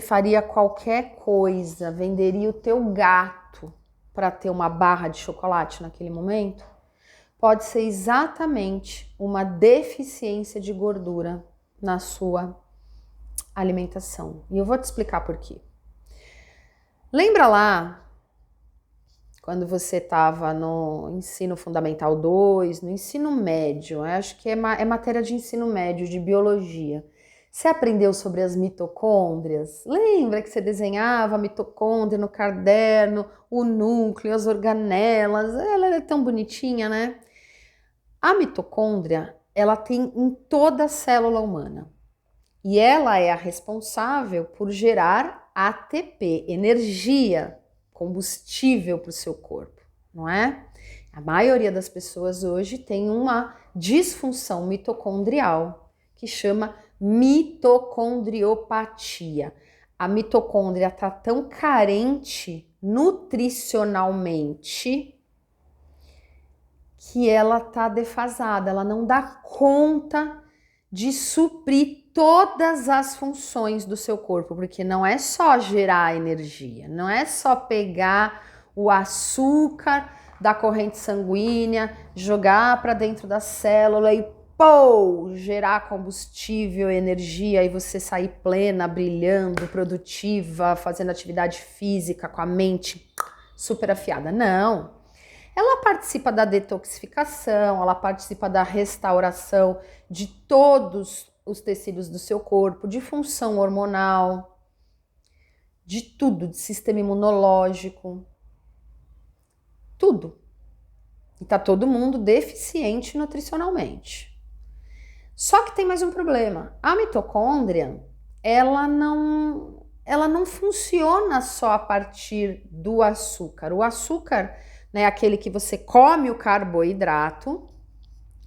Speaker 1: faria qualquer coisa, venderia o teu gato para ter uma barra de chocolate naquele momento? Pode ser exatamente uma deficiência de gordura na sua alimentação. E eu vou te explicar por quê. Lembra lá, quando você estava no ensino fundamental 2, no ensino médio, acho que é matéria de ensino médio, de biologia. Você aprendeu sobre as mitocôndrias? Lembra que você desenhava a mitocôndria no caderno, o núcleo, as organelas? Ela é tão bonitinha, né? A mitocôndria, ela tem em toda a célula humana. E ela é a responsável por gerar ATP, energia, combustível para o seu corpo, não é? A maioria das pessoas hoje tem uma disfunção mitocondrial que chama mitocondriopatia. A mitocôndria está tão carente nutricionalmente que ela está defasada, ela não dá conta de suprir todas as funções do seu corpo, porque não é só gerar energia, não é só pegar o açúcar da corrente sanguínea, jogar para dentro da célula e gerar combustível, energia e você sair plena, brilhando, produtiva, fazendo atividade física com a mente super afiada. Não. Ela participa da detoxificação, ela participa da restauração de todos os tecidos do seu corpo, de função hormonal, de tudo, de sistema imunológico, tudo. E tá todo mundo deficiente nutricionalmente. Só que tem mais um problema. A mitocôndria, ela não funciona só a partir do açúcar. O açúcar, né, aquele que você come o carboidrato.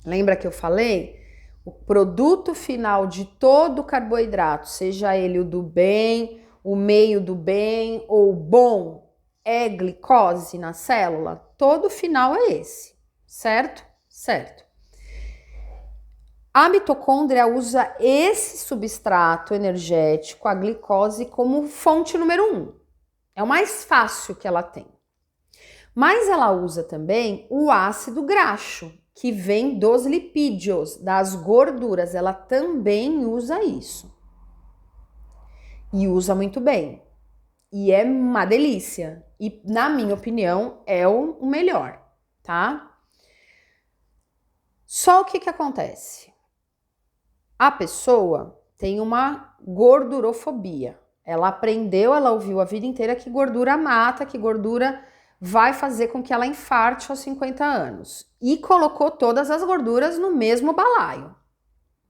Speaker 1: Lembra que eu falei? O produto final de todo carboidrato, seja ele o do bem, o meio do bem ou o bom, é glicose na célula. Todo final é esse, certo? Certo. A mitocôndria usa esse substrato energético, a glicose, como fonte número 1. É o mais fácil que ela tem. Mas ela usa também o ácido graxo, que vem dos lipídios, das gorduras. Ela também usa isso. E usa muito bem. E é uma delícia. E, na minha opinião, é o melhor, tá? Só o que acontece? A pessoa tem uma gordurofobia. Ela aprendeu, ela ouviu a vida inteira que gordura mata, que gordura vai fazer com que ela infarte aos 50 anos. E colocou todas as gorduras no mesmo balaio,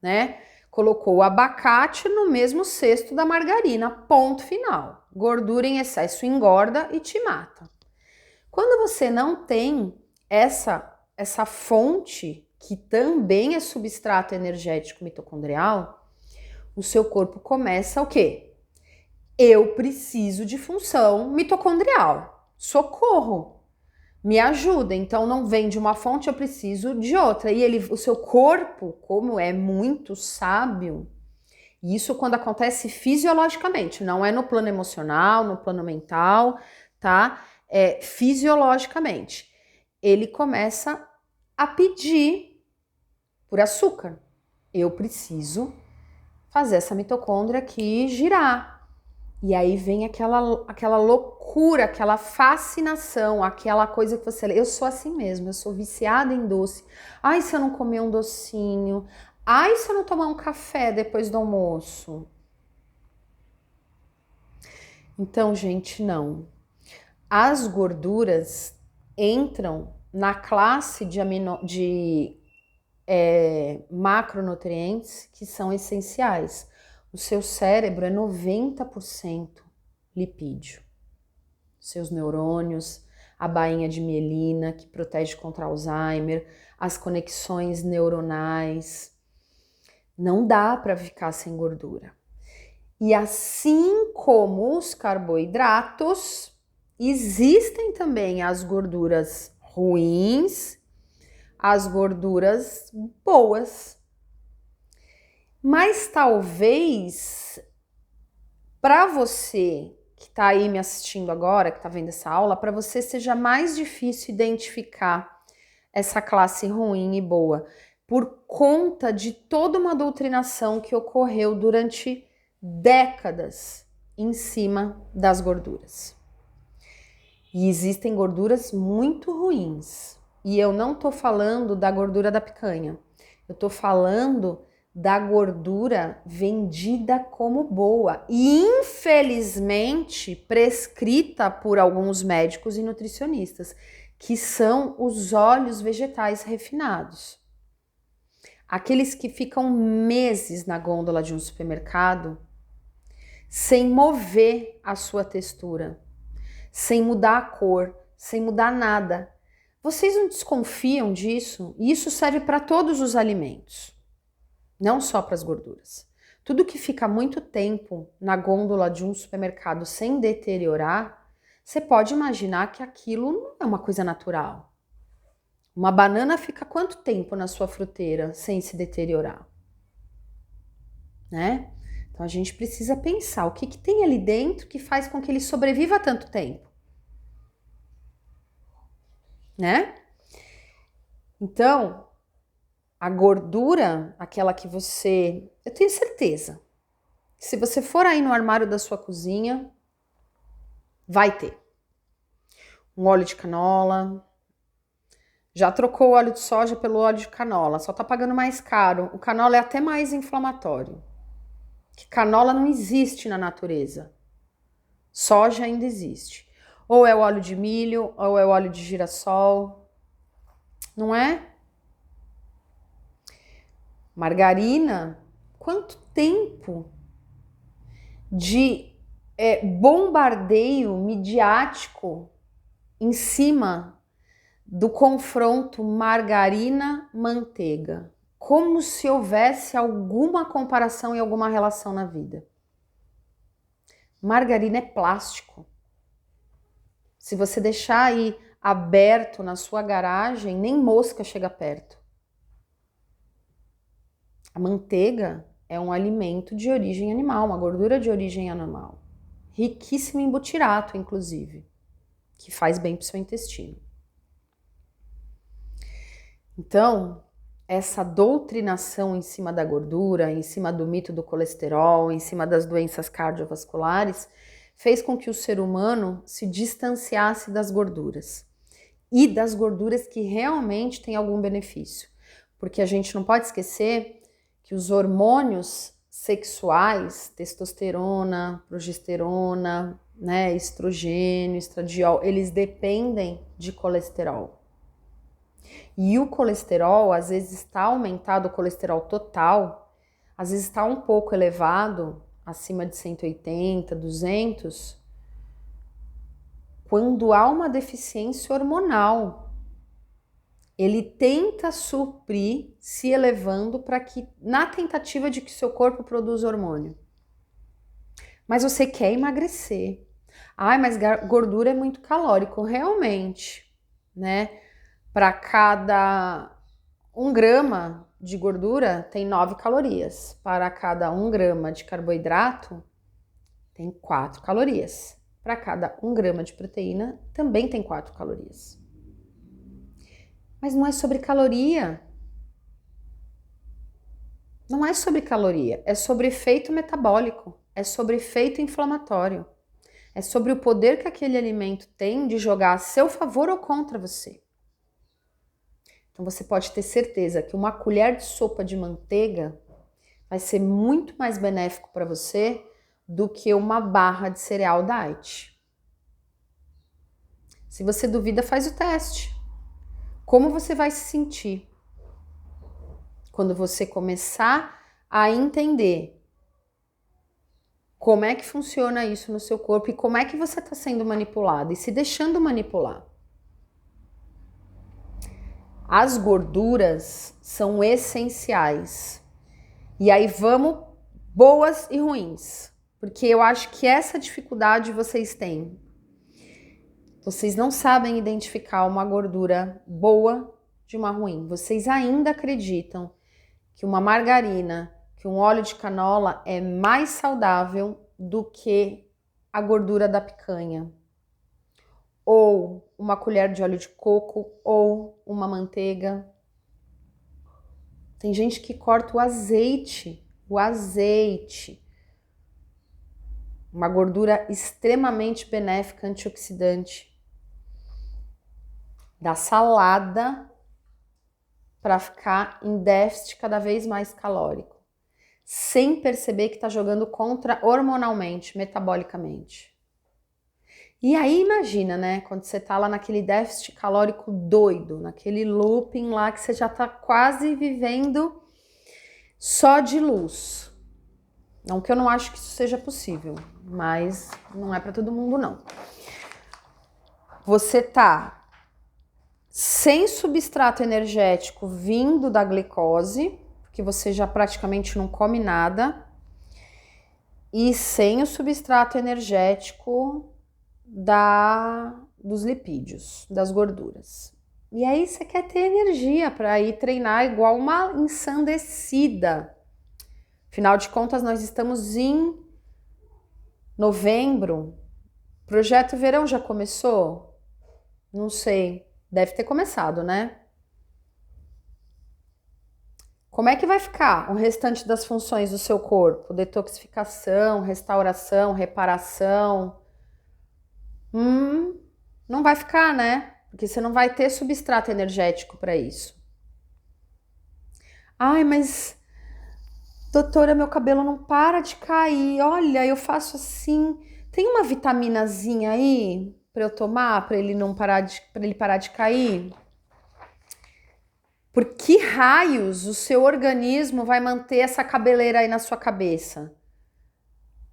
Speaker 1: né? Colocou o abacate no mesmo cesto da margarina, ponto final. Gordura em excesso engorda e te mata. Quando você não tem essa fonte, que também é substrato energético mitocondrial, o seu corpo começa o quê? Eu preciso de função mitocondrial. Socorro! Me ajuda. Então não vem de uma fonte, eu preciso de outra. E o seu corpo, como é muito sábio, isso quando acontece fisiologicamente, não é no plano emocional, no plano mental, tá? É fisiologicamente. Ele começa a pedir por açúcar. Eu preciso fazer essa mitocôndria aqui girar. E aí vem aquela loucura, aquela fascinação, aquela coisa que você... Eu sou assim mesmo, eu sou viciada em doce. Ai, se eu não comer um docinho. Ai, se eu não tomar um café depois do almoço. Então, gente, não. As gorduras entram na classe de macronutrientes que são essenciais. O seu cérebro é 90% lipídio. Seus neurônios, a bainha de mielina que protege contra Alzheimer, as conexões neuronais. Não dá para ficar sem gordura. E assim como os carboidratos, existem também as gorduras ruins, as gorduras boas. Mas talvez para você que está aí me assistindo agora, que está vendo essa aula, para você seja mais difícil identificar essa classe ruim e boa, por conta de toda uma doutrinação que ocorreu durante décadas em cima das gorduras. E existem gorduras muito ruins. E eu não tô falando da gordura da picanha. Eu tô falando da gordura vendida como boa e infelizmente prescrita por alguns médicos e nutricionistas, que são os óleos vegetais refinados. Aqueles que ficam meses na gôndola de um supermercado sem mover a sua textura, sem mudar a cor, sem mudar nada. Vocês não desconfiam disso? E isso serve para todos os alimentos, não só para as gorduras. Tudo que fica muito tempo na gôndola de um supermercado sem deteriorar, você pode imaginar que aquilo não é uma coisa natural. Uma banana fica quanto tempo na sua fruteira sem se deteriorar? Né? Então a gente precisa pensar o que tem ali dentro que faz com que ele sobreviva tanto tempo. Né? Então, a gordura, aquela que você... Eu tenho certeza, se você for aí no armário da sua cozinha, vai ter. Um óleo de canola. Já trocou o óleo de soja pelo óleo de canola, só tá pagando mais caro. O canola é até mais inflamatório. Que canola não existe na natureza. Soja ainda existe. Ou é o óleo de milho, ou é o óleo de girassol. Não é? Margarina, quanto tempo de bombardeio midiático em cima do confronto margarina-manteiga, como se houvesse alguma comparação e alguma relação na vida. Margarina é plástico. Se você deixar aí aberto na sua garagem, nem mosca chega perto. A manteiga é um alimento de origem animal, uma gordura de origem animal, riquíssima em butirato, inclusive, que faz bem para o seu intestino. Então, essa doutrinação em cima da gordura, em cima do mito do colesterol, em cima das doenças cardiovasculares, fez com que o ser humano se distanciasse das gorduras e das gorduras que realmente têm algum benefício. Porque a gente não pode esquecer que os hormônios sexuais, testosterona, progesterona, né, estrogênio, estradiol, eles dependem de colesterol. E o colesterol, às vezes está aumentado, o colesterol total, às vezes está um pouco elevado, acima de 180, 200, quando há uma deficiência hormonal. Ele tenta suprir se elevando para que, na tentativa de que seu corpo produza hormônio. Mas você quer emagrecer. Ai, mas gordura é muito calórico. Realmente, né? Para cada 1 grama de gordura tem 9 calorias. Para cada 1 grama de carboidrato tem 4 calorias. Para cada 1 grama de proteína também tem 4 calorias. Mas não é sobre caloria. Não é sobre caloria, é sobre efeito metabólico, é sobre efeito inflamatório. É sobre o poder que aquele alimento tem de jogar a seu favor ou contra você. Então você pode ter certeza que uma colher de sopa de manteiga vai ser muito mais benéfico para você do que uma barra de cereal diet. Se você duvida, faz o teste. Como você vai se sentir quando você começar a entender como é que funciona isso no seu corpo e como é que você está sendo manipulado e se deixando manipular? As gorduras são essenciais. E aí vamos boas e ruins, porque eu acho que essa dificuldade vocês têm. Vocês não sabem identificar uma gordura boa de uma ruim. Vocês ainda acreditam que uma margarina, que um óleo de canola é mais saudável do que a gordura da picanha, ou uma colher de óleo de coco, ou uma manteiga. Tem gente que corta o azeite, uma gordura extremamente benéfica, antioxidante, da salada para ficar em déficit cada vez mais calórico, sem perceber que está jogando contra hormonalmente, metabolicamente. E aí imagina, né, quando você tá lá naquele déficit calórico doido, naquele looping lá que você já tá quase vivendo só de luz. Não que eu não acho que isso seja possível, mas não é para todo mundo não. Você tá sem substrato energético vindo da glicose, porque você já praticamente não come nada, e sem o substrato energético dos lipídios, das gorduras. E aí você quer ter energia para ir treinar igual uma ensandecida. Afinal de contas, nós estamos em novembro. Projeto Verão já começou? Não sei. Deve ter começado, né? Como é que vai ficar o restante das funções do seu corpo? Detoxificação, restauração, reparação? Não vai ficar, né? Porque você não vai ter substrato energético para isso. Ai, mas doutora, meu cabelo não para de cair. Olha, eu faço assim. Tem uma vitaminazinha aí para eu tomar para ele não parar de cair? Por que raios o seu organismo vai manter essa cabeleira aí na sua cabeça?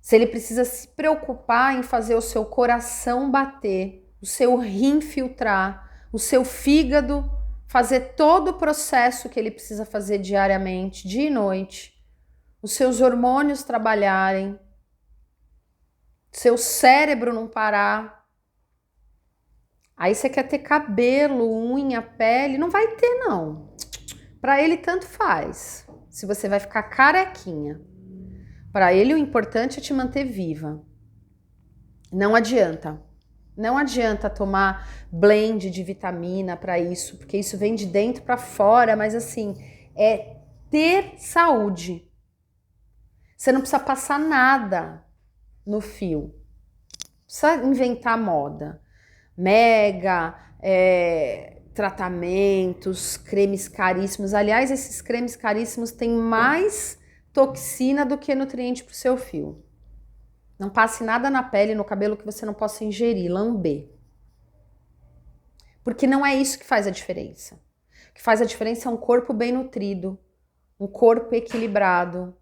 Speaker 1: Se ele precisa se preocupar em fazer o seu coração bater, o seu rim filtrar, o seu fígado fazer todo o processo que ele precisa fazer diariamente, dia e noite, os seus hormônios trabalharem, seu cérebro não parar. Aí você quer ter cabelo, unha, pele, não vai ter não. Para ele tanto faz. Se você vai ficar carequinha. Para ele o importante é te manter viva. Não adianta. Não adianta tomar blend de vitamina para isso, porque isso vem de dentro para fora, mas assim, é ter saúde. Você não precisa passar nada no fio. Não precisa inventar moda. Mega, tratamentos, cremes caríssimos. Aliás, esses cremes caríssimos têm mais toxina do que nutriente para o seu fio. Não passe nada na pele, no cabelo que você não possa ingerir, lamber. Porque não é isso que faz a diferença. O que faz a diferença é um corpo bem nutrido, um corpo equilibrado,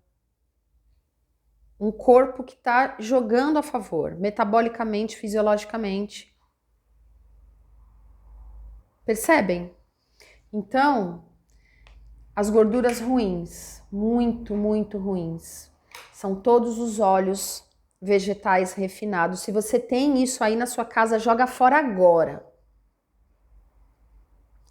Speaker 1: um corpo que está jogando a favor, metabolicamente, fisiologicamente. Percebem? Então, as gorduras ruins, muito, muito ruins, são todos os óleos vegetais refinados. Se você tem isso aí na sua casa, joga fora agora.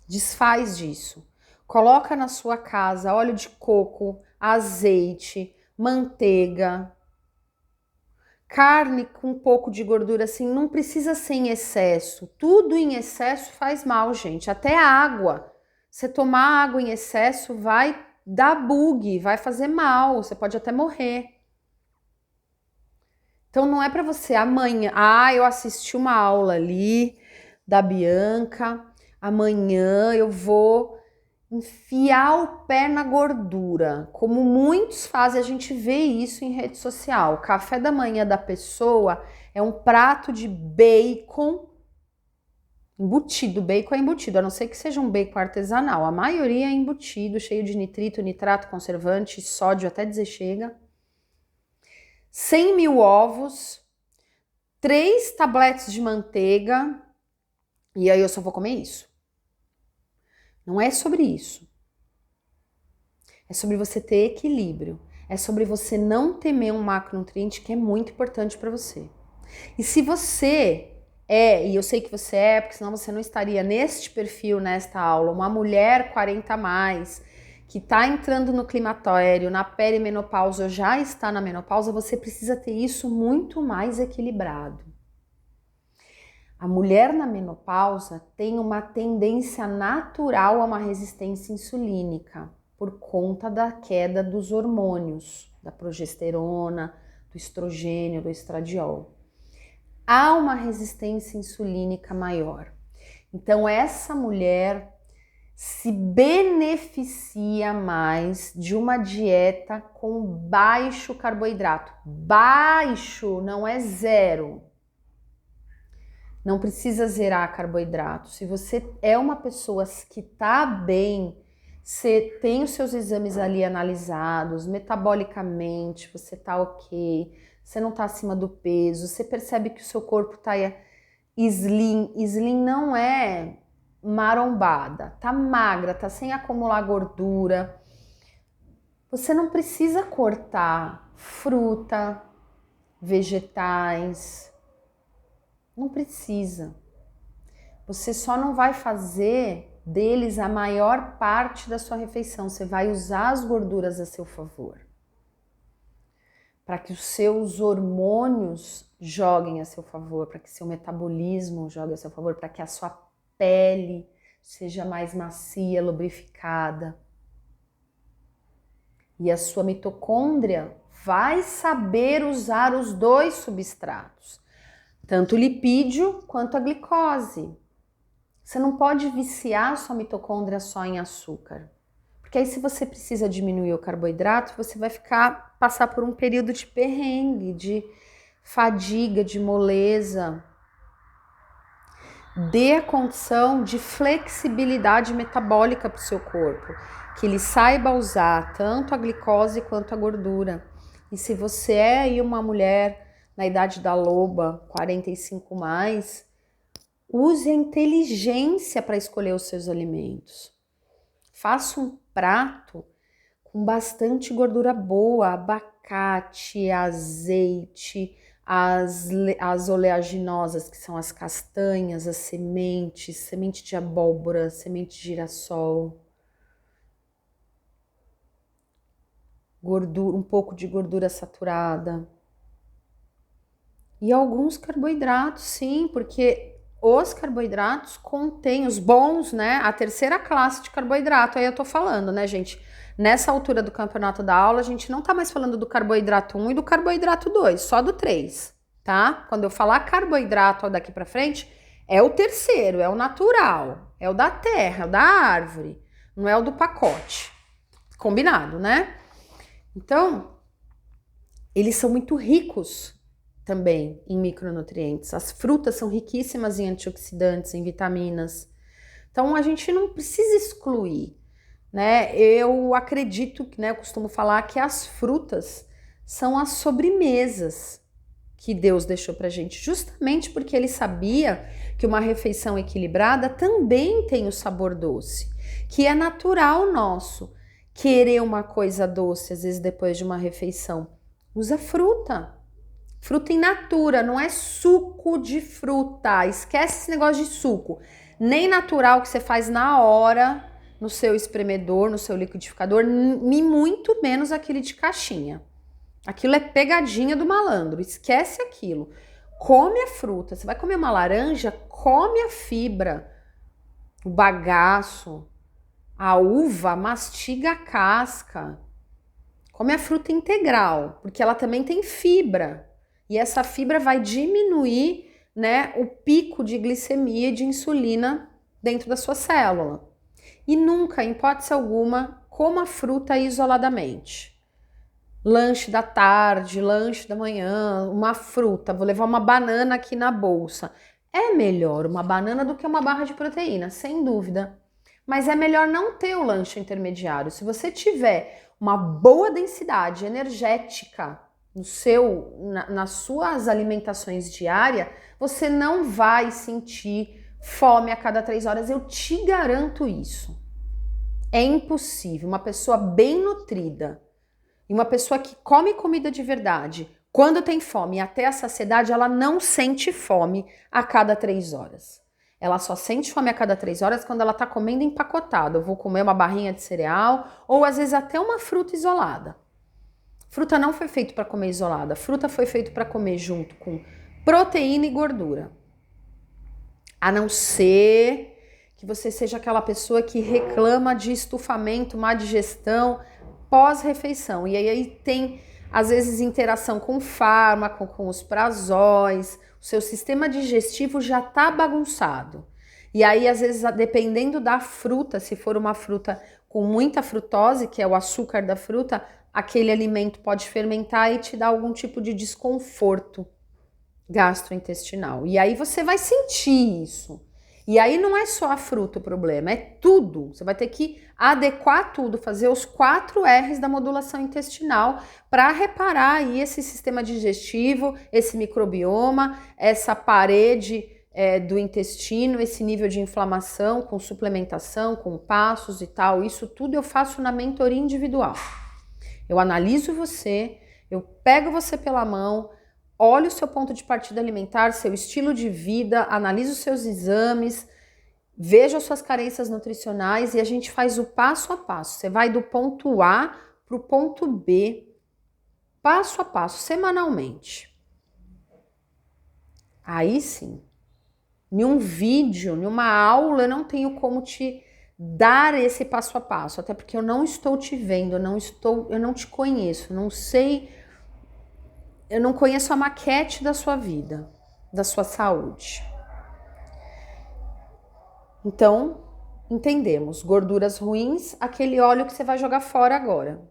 Speaker 1: Desfaz disso. Coloca na sua casa óleo de coco, azeite, manteiga, carne com um pouco de gordura, assim, não precisa ser em excesso. Tudo em excesso faz mal, gente. Até a água. Você tomar água em excesso vai dar bug, vai fazer mal, você pode até morrer. Então não é para você amanhã, eu assisti uma aula ali da Bianca, amanhã eu vou enfiar o pé na gordura. Como muitos fazem, a gente vê isso em rede social. O café da manhã da pessoa é um prato de bacon embutido. Bacon é embutido, a não ser que seja um bacon artesanal. A maioria é embutido, cheio de nitrito, nitrato, conservante, sódio, até dizer chega. 100 mil ovos, 3 tabletes de manteiga, e aí eu só vou comer isso. Não é sobre isso. É sobre você ter equilíbrio. É sobre você não temer um macronutriente que é muito importante para você. E se você e eu sei que você é, porque senão você não estaria neste perfil, nesta aula, uma mulher 40 a mais, que está entrando no climatério, na perimenopausa ou já está na menopausa, você precisa ter isso muito mais equilibrado. A mulher na menopausa tem uma tendência natural a uma resistência insulínica por conta da queda dos hormônios, da progesterona, do estrogênio, do estradiol. Há uma resistência insulínica maior. Então essa mulher se beneficia mais de uma dieta com baixo carboidrato. Baixo, não é zero. Não precisa zerar carboidrato. Se você é uma pessoa que está bem, você tem os seus exames ali analisados, metabolicamente, você está ok, você não está acima do peso, você percebe que o seu corpo está slim. Slim não é marombada, tá magra, tá sem acumular gordura. Você não precisa cortar fruta, vegetais, não precisa. Você só não vai fazer deles a maior parte da sua refeição, você vai usar as gorduras a seu favor, para que os seus hormônios joguem a seu favor, para que seu metabolismo jogue a seu favor, para que a sua pele seja mais macia, lubrificada. E a sua mitocôndria vai saber usar os dois substratos, tanto o lipídio quanto a glicose. Você não pode viciar a sua mitocôndria só em açúcar, porque aí se você precisa diminuir o carboidrato, você vai passar por um período de perrengue, de fadiga, de moleza. Dê a condição de flexibilidade metabólica para o seu corpo, que ele saiba usar tanto a glicose quanto a gordura. E se você é aí uma mulher na idade da loba, 45 mais, use a inteligência para escolher os seus alimentos. Faça um prato com bastante gordura boa, abacate, azeite, as oleaginosas, que são as castanhas, as sementes, semente de abóbora, semente de girassol. Gordura, um pouco de gordura saturada. E alguns carboidratos, sim, porque os carboidratos contêm os bons, né? A terceira classe de carboidrato, aí eu tô falando, né, gente? Nessa altura do campeonato da aula, a gente não tá mais falando do carboidrato 1 e do carboidrato 2, só do 3, tá? Quando eu falar carboidrato daqui pra frente, é o terceiro, é o natural, é o da terra, é o da árvore, não é o do pacote. Combinado, né? Então, eles são muito ricos também em micronutrientes. As frutas são riquíssimas em antioxidantes, em vitaminas. Então, a gente não precisa excluir, né? Eu acredito, né, eu costumo falar que as frutas são as sobremesas que Deus deixou pra gente, justamente porque ele sabia que uma refeição equilibrada também tem o sabor doce. que é natural nosso querer uma coisa doce, às vezes depois de uma refeição. Usa fruta. Fruta in natura, não é suco de fruta. Esquece esse negócio de suco. Nem natural que você faz na hora no seu espremedor, no seu liquidificador, e muito menos aquele de caixinha. Aquilo é pegadinha do malandro, esquece aquilo. Come a fruta. Você vai comer uma laranja, come a fibra, o bagaço, a uva, mastiga a casca. Come a fruta integral, porque ela também tem fibra. E essa fibra vai diminuir, né, o pico de glicemia e de insulina dentro da sua célula. E nunca, em hipótese alguma, coma fruta isoladamente. Lanche da tarde, lanche da manhã, uma fruta, vou levar uma banana aqui na bolsa. É melhor uma banana do que uma barra de proteína, sem dúvida. Mas é melhor não ter o lanche intermediário. Se você tiver uma boa densidade energética nas suas alimentações diárias, você não vai sentir fome a cada 3 horas. Eu te garanto isso. É impossível. Uma pessoa bem nutrida e uma pessoa que come comida de verdade, quando tem fome até a saciedade, ela não sente fome a cada 3 horas. Ela só sente fome a cada 3 horas quando ela tá comendo empacotado. Eu vou comer uma barrinha de cereal ou às vezes até uma fruta isolada. Fruta não foi feito para comer isolada. Fruta foi feito para comer junto com proteína e gordura. A não ser que você seja aquela pessoa que reclama de estufamento, má digestão pós-refeição. E aí tem, às vezes, interação com fármaco, com os prazóis. O seu sistema digestivo já tá bagunçado. E aí, às vezes, dependendo da fruta, se for uma fruta com muita frutose, que é o açúcar da fruta, aquele alimento pode fermentar e te dar algum tipo de desconforto gastrointestinal. E aí você vai sentir isso. E aí não é só a fruta o problema, é tudo. Você vai ter que adequar tudo, fazer os 4 R's da modulação intestinal para reparar aí esse sistema digestivo, esse microbioma, essa parede do intestino, esse nível de inflamação com suplementação, com passos e tal. Isso tudo eu faço na mentoria individual. Eu analiso você, eu pego você pela mão, olho o seu ponto de partida alimentar, seu estilo de vida, analiso os seus exames, vejo as suas carências nutricionais e a gente faz o passo a passo. Você vai do ponto A para o ponto B, passo a passo, semanalmente. Aí sim, em um vídeo, em uma aula, eu não tenho como te dar esse passo a passo, até porque eu não estou te vendo, eu não te conheço, não sei, eu não conheço a maquete da sua vida, da sua saúde. Então, entendemos, gorduras ruins, aquele óleo que você vai jogar fora agora.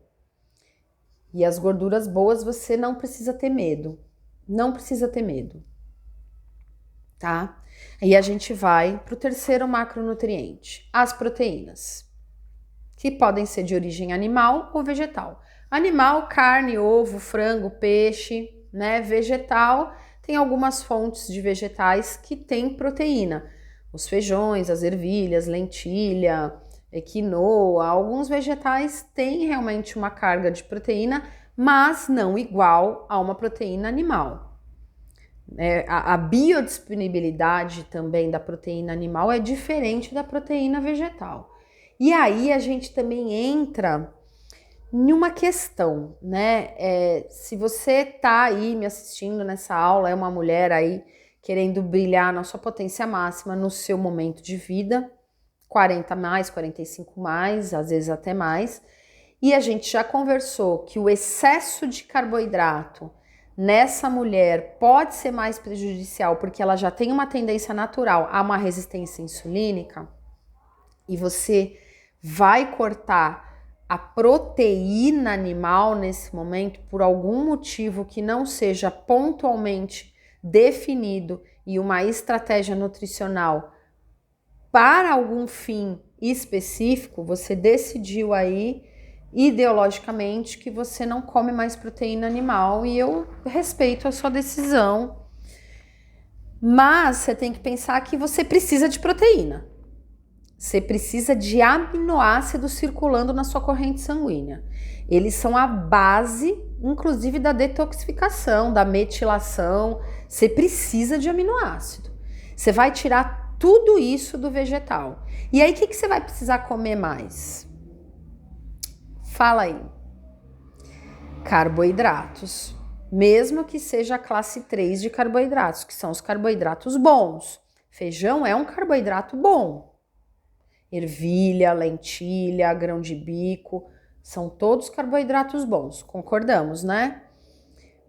Speaker 1: E as gorduras boas você não precisa ter medo, não precisa ter medo, tá? Aí a gente vai para o terceiro macronutriente, as proteínas, que podem ser de origem animal ou vegetal. Animal, carne, ovo, frango, peixe, né? Vegetal, tem algumas fontes de vegetais que têm proteína. Os feijões, as ervilhas, lentilha, quinoa, alguns vegetais têm realmente uma carga de proteína, mas não igual a uma proteína animal. A biodisponibilidade também da proteína animal é diferente da proteína vegetal. E aí a gente também entra em uma questão, né? Se você tá aí me assistindo nessa aula, é uma mulher aí querendo brilhar na sua potência máxima no seu momento de vida, 40 mais, 45 mais, às vezes até mais, e a gente já conversou que o excesso de carboidrato nessa mulher pode ser mais prejudicial porque ela já tem uma tendência natural a uma resistência insulínica e você vai cortar a proteína animal nesse momento por algum motivo que não seja pontualmente definido e uma estratégia nutricional para algum fim específico, você decidiu aí ideologicamente que você não come mais proteína animal e eu respeito a sua decisão, mas você tem que pensar que você precisa de proteína. Você precisa de aminoácidos circulando na sua corrente sanguínea. Eles são a base, inclusive, da detoxificação, da metilação. Você precisa de aminoácido. Você vai tirar tudo isso do vegetal. E aí, o que você vai precisar comer mais? Fala aí. Carboidratos. Mesmo que seja a classe 3 de carboidratos, que são os carboidratos bons. Feijão é um carboidrato bom. Ervilha, lentilha, grão de bico, são todos carboidratos bons, concordamos, né?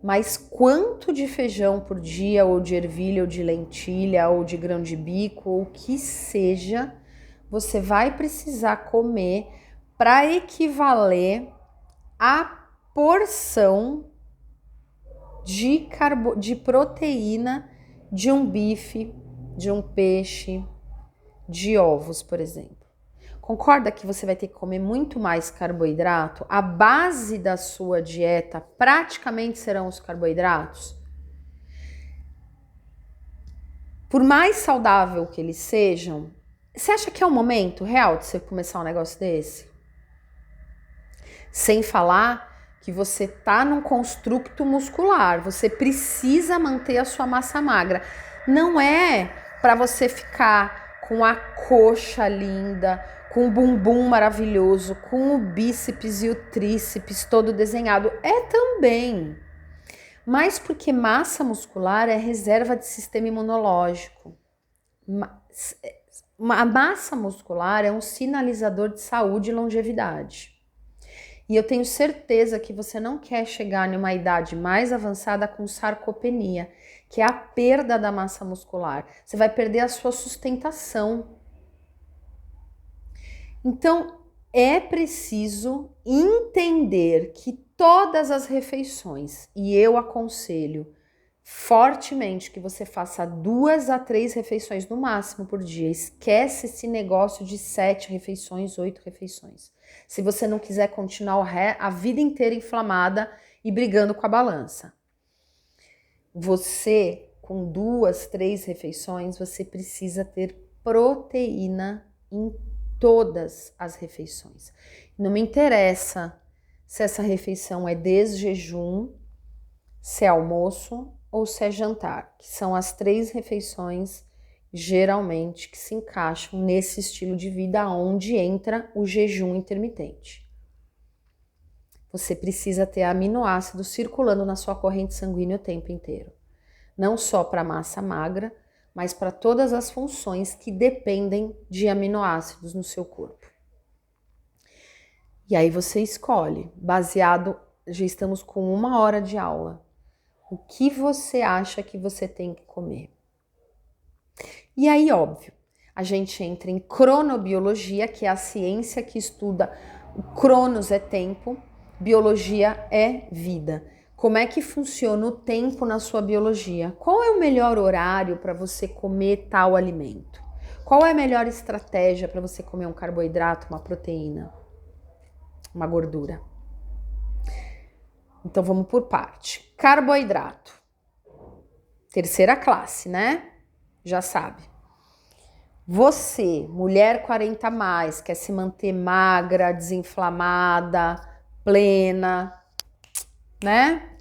Speaker 1: Mas quanto de feijão por dia, ou de ervilha, ou de lentilha, ou de grão de bico, ou o que seja, você vai precisar comer para equivaler à porção de proteína de um bife, de um peixe, de ovos, por exemplo. Concorda que você vai ter que comer muito mais carboidrato? A base da sua dieta praticamente serão os carboidratos? Por mais saudável que eles sejam, você acha que é o momento real de você começar um negócio desse? Sem falar que você tá num construto muscular, você precisa manter a sua massa magra. Não é para você ficar com a coxa linda, com o bumbum maravilhoso, com o bíceps e o tríceps todo desenhado. É também. Mas porque massa muscular é reserva de sistema imunológico. A massa muscular é um sinalizador de saúde e longevidade. E eu tenho certeza que você não quer chegar numa idade mais avançada com sarcopenia, que é a perda da massa muscular. Você vai perder a sua sustentação. Então, é preciso entender que todas as refeições, e eu aconselho fortemente que você faça 2 a 3 refeições no máximo por dia. Esquece esse negócio de 7 refeições, 8 refeições. Se você não quiser continuar a vida inteira inflamada e brigando com a balança. Você, com 2, 3 refeições, você precisa ter proteína em todas as refeições. Não me interessa se essa refeição é desjejum, se é almoço ou se é jantar, que são as 3 refeições geralmente que se encaixam nesse estilo de vida onde entra o jejum intermitente. Você precisa ter aminoácidos circulando na sua corrente sanguínea o tempo inteiro. Não só para a massa magra, mas para todas as funções que dependem de aminoácidos no seu corpo. E aí você escolhe, baseado, já estamos com 1 hora de aula, o que você acha que você tem que comer. E aí, óbvio, a gente entra em cronobiologia, que é a ciência que estuda o cronos é tempo, biologia é vida. Como é que funciona o tempo na sua biologia? Qual é o melhor horário para você comer tal alimento? Qual é a melhor estratégia para você comer um carboidrato, uma proteína, uma gordura? Então vamos por parte. Carboidrato. Terceira classe, né? Já sabe. Você, mulher 40 mais, quer se manter magra, desinflamada, plena, né?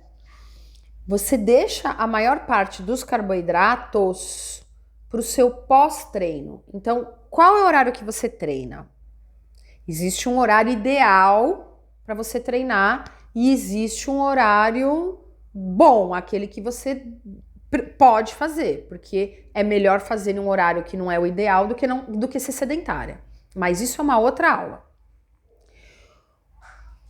Speaker 1: Você deixa a maior parte dos carboidratos para o seu pós-treino. Então, qual é o horário que você treina? Existe um horário ideal para você treinar e existe um horário bom, aquele que você pode fazer, porque é melhor fazer em um horário que não é o ideal do que ser sedentária. Mas isso é uma outra aula.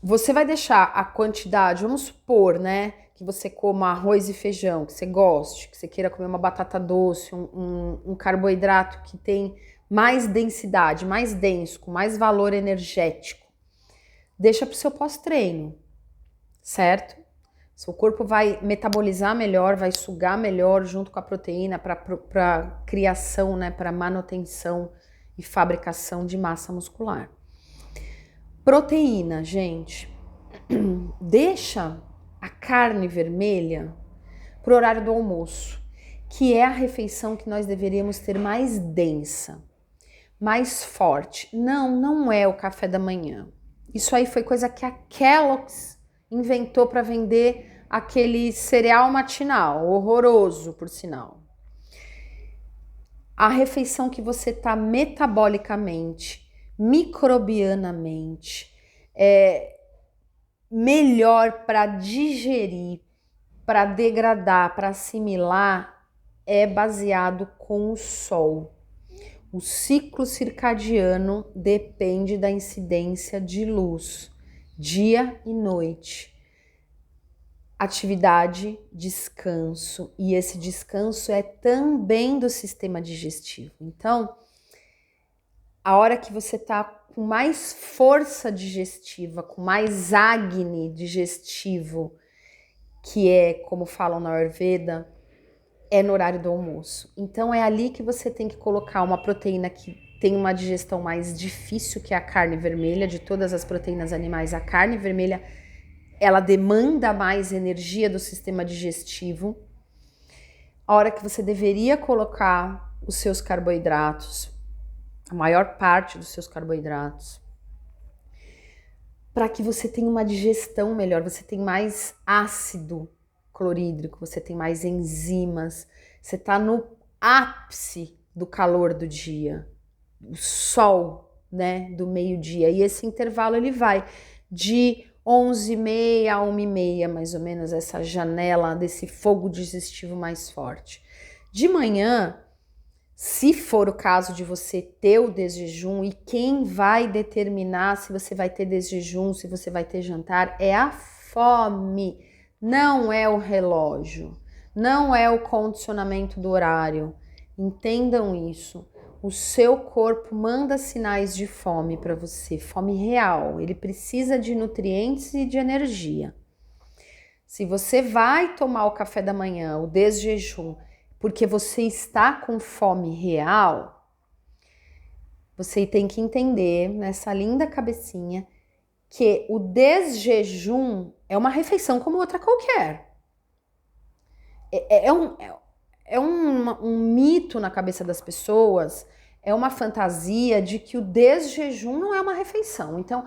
Speaker 1: Você vai deixar a quantidade, vamos supor, né, que você coma arroz e feijão, que você goste, que você queira comer uma batata doce, um carboidrato que tem mais densidade, mais denso, com mais valor energético. Deixa para o seu pós-treino, certo? Seu corpo vai metabolizar melhor, vai sugar melhor junto com a proteína para criação, né, para manutenção e fabricação de massa muscular. Proteína, gente, deixa a carne vermelha para o horário do almoço, que é a refeição que nós deveríamos ter mais densa. mais forte. Não, não é o café da manhã. Isso aí foi coisa que a Kellogg's inventou para vender aquele cereal matinal, horroroso, por sinal. A refeição que você está metabolicamente, microbianamente, melhor para digerir, para degradar, para assimilar, é baseado com o sol. O ciclo circadiano depende da incidência de luz, dia e noite. Atividade, descanso, e esse descanso é também do sistema digestivo. Então, a hora que você tá com mais força digestiva, com mais Agni digestivo, que é, como falam na Ayurveda, é no horário do almoço. Então é ali que você tem que colocar uma proteína que tem uma digestão mais difícil, que é a carne vermelha. De todas as proteínas animais, a carne vermelha, ela demanda mais energia do sistema digestivo. A hora que você deveria colocar os seus carboidratos, a maior parte dos seus carboidratos, para que você tenha uma digestão melhor, você tem mais ácido clorídrico, você tem mais enzimas, você está no ápice do calor do dia, o sol, né, do meio-dia, e esse intervalo ele vai de 11h30 a 1h30, mais ou menos, essa janela desse fogo digestivo mais forte. De manhã, se for o caso de você ter o desjejum, e quem vai determinar se você vai ter desjejum, se você vai ter jantar, é a fome, não é o relógio, não é o condicionamento do horário. Entendam isso. O seu corpo manda sinais de fome para você, fome real. Ele precisa de nutrientes e de energia. Se você vai tomar o café da manhã, o desjejum, porque você está com fome real, você tem que entender nessa linda cabecinha que o desjejum é uma refeição como outra qualquer. É um mito na cabeça das pessoas, é uma fantasia de que o desjejum não é uma refeição. Então,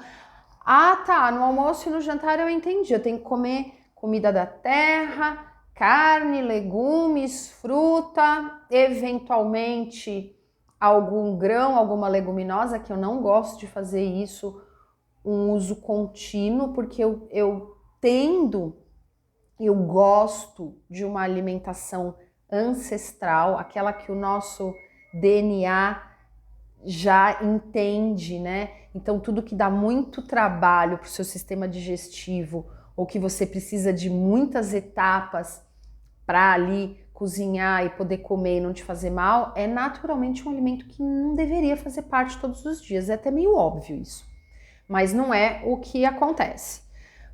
Speaker 1: tá, no almoço e no jantar eu entendi, eu tenho que comer comida da terra, carne, legumes, fruta, eventualmente algum grão, alguma leguminosa, que eu não gosto de fazer isso, um uso contínuo, porque eu gosto de uma alimentação ancestral, aquela que o nosso DNA já entende, né? Então tudo que dá muito trabalho para o seu sistema digestivo, ou que você precisa de muitas etapas para ali cozinhar e poder comer e não te fazer mal, é naturalmente um alimento que não deveria fazer parte todos os dias. É até meio óbvio isso, mas não é o que acontece.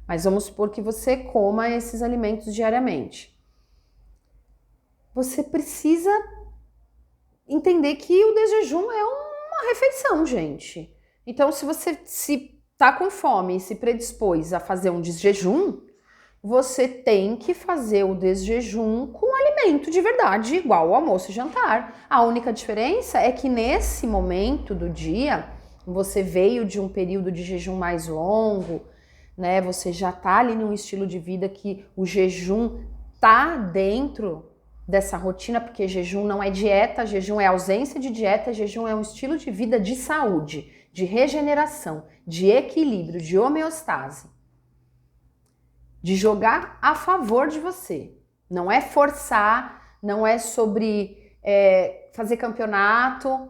Speaker 1: Mas vamos supor que você coma esses alimentos diariamente. Você precisa entender que o desjejum é uma refeição, gente. Então, se você tá com fome e se predispôs a fazer um desjejum, você tem que fazer o desjejum com alimento de verdade, igual o almoço e jantar. A única diferença é que nesse momento do dia, você veio de um período de jejum mais longo, né? Você já tá ali num estilo de vida que o jejum tá dentro dessa rotina, porque jejum não é dieta, jejum é ausência de dieta, jejum é um estilo de vida de saúde, de regeneração, de equilíbrio, de homeostase, de jogar a favor de você. Não é forçar, não é sobre fazer campeonato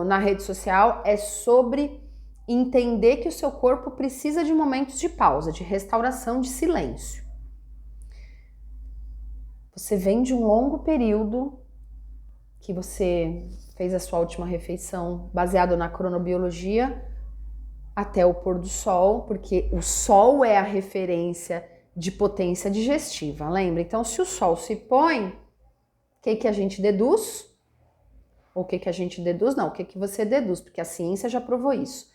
Speaker 1: na rede social, é sobre entender que o seu corpo precisa de momentos de pausa, de restauração, de silêncio. Você vem de um longo período que você fez a sua última refeição baseado na cronobiologia até o pôr do sol, porque o sol é a referência de potência digestiva, lembra? Então, se o sol se põe, o que a gente deduz? Ou o que a gente deduz? Não, o que você deduz? Porque a ciência já provou isso.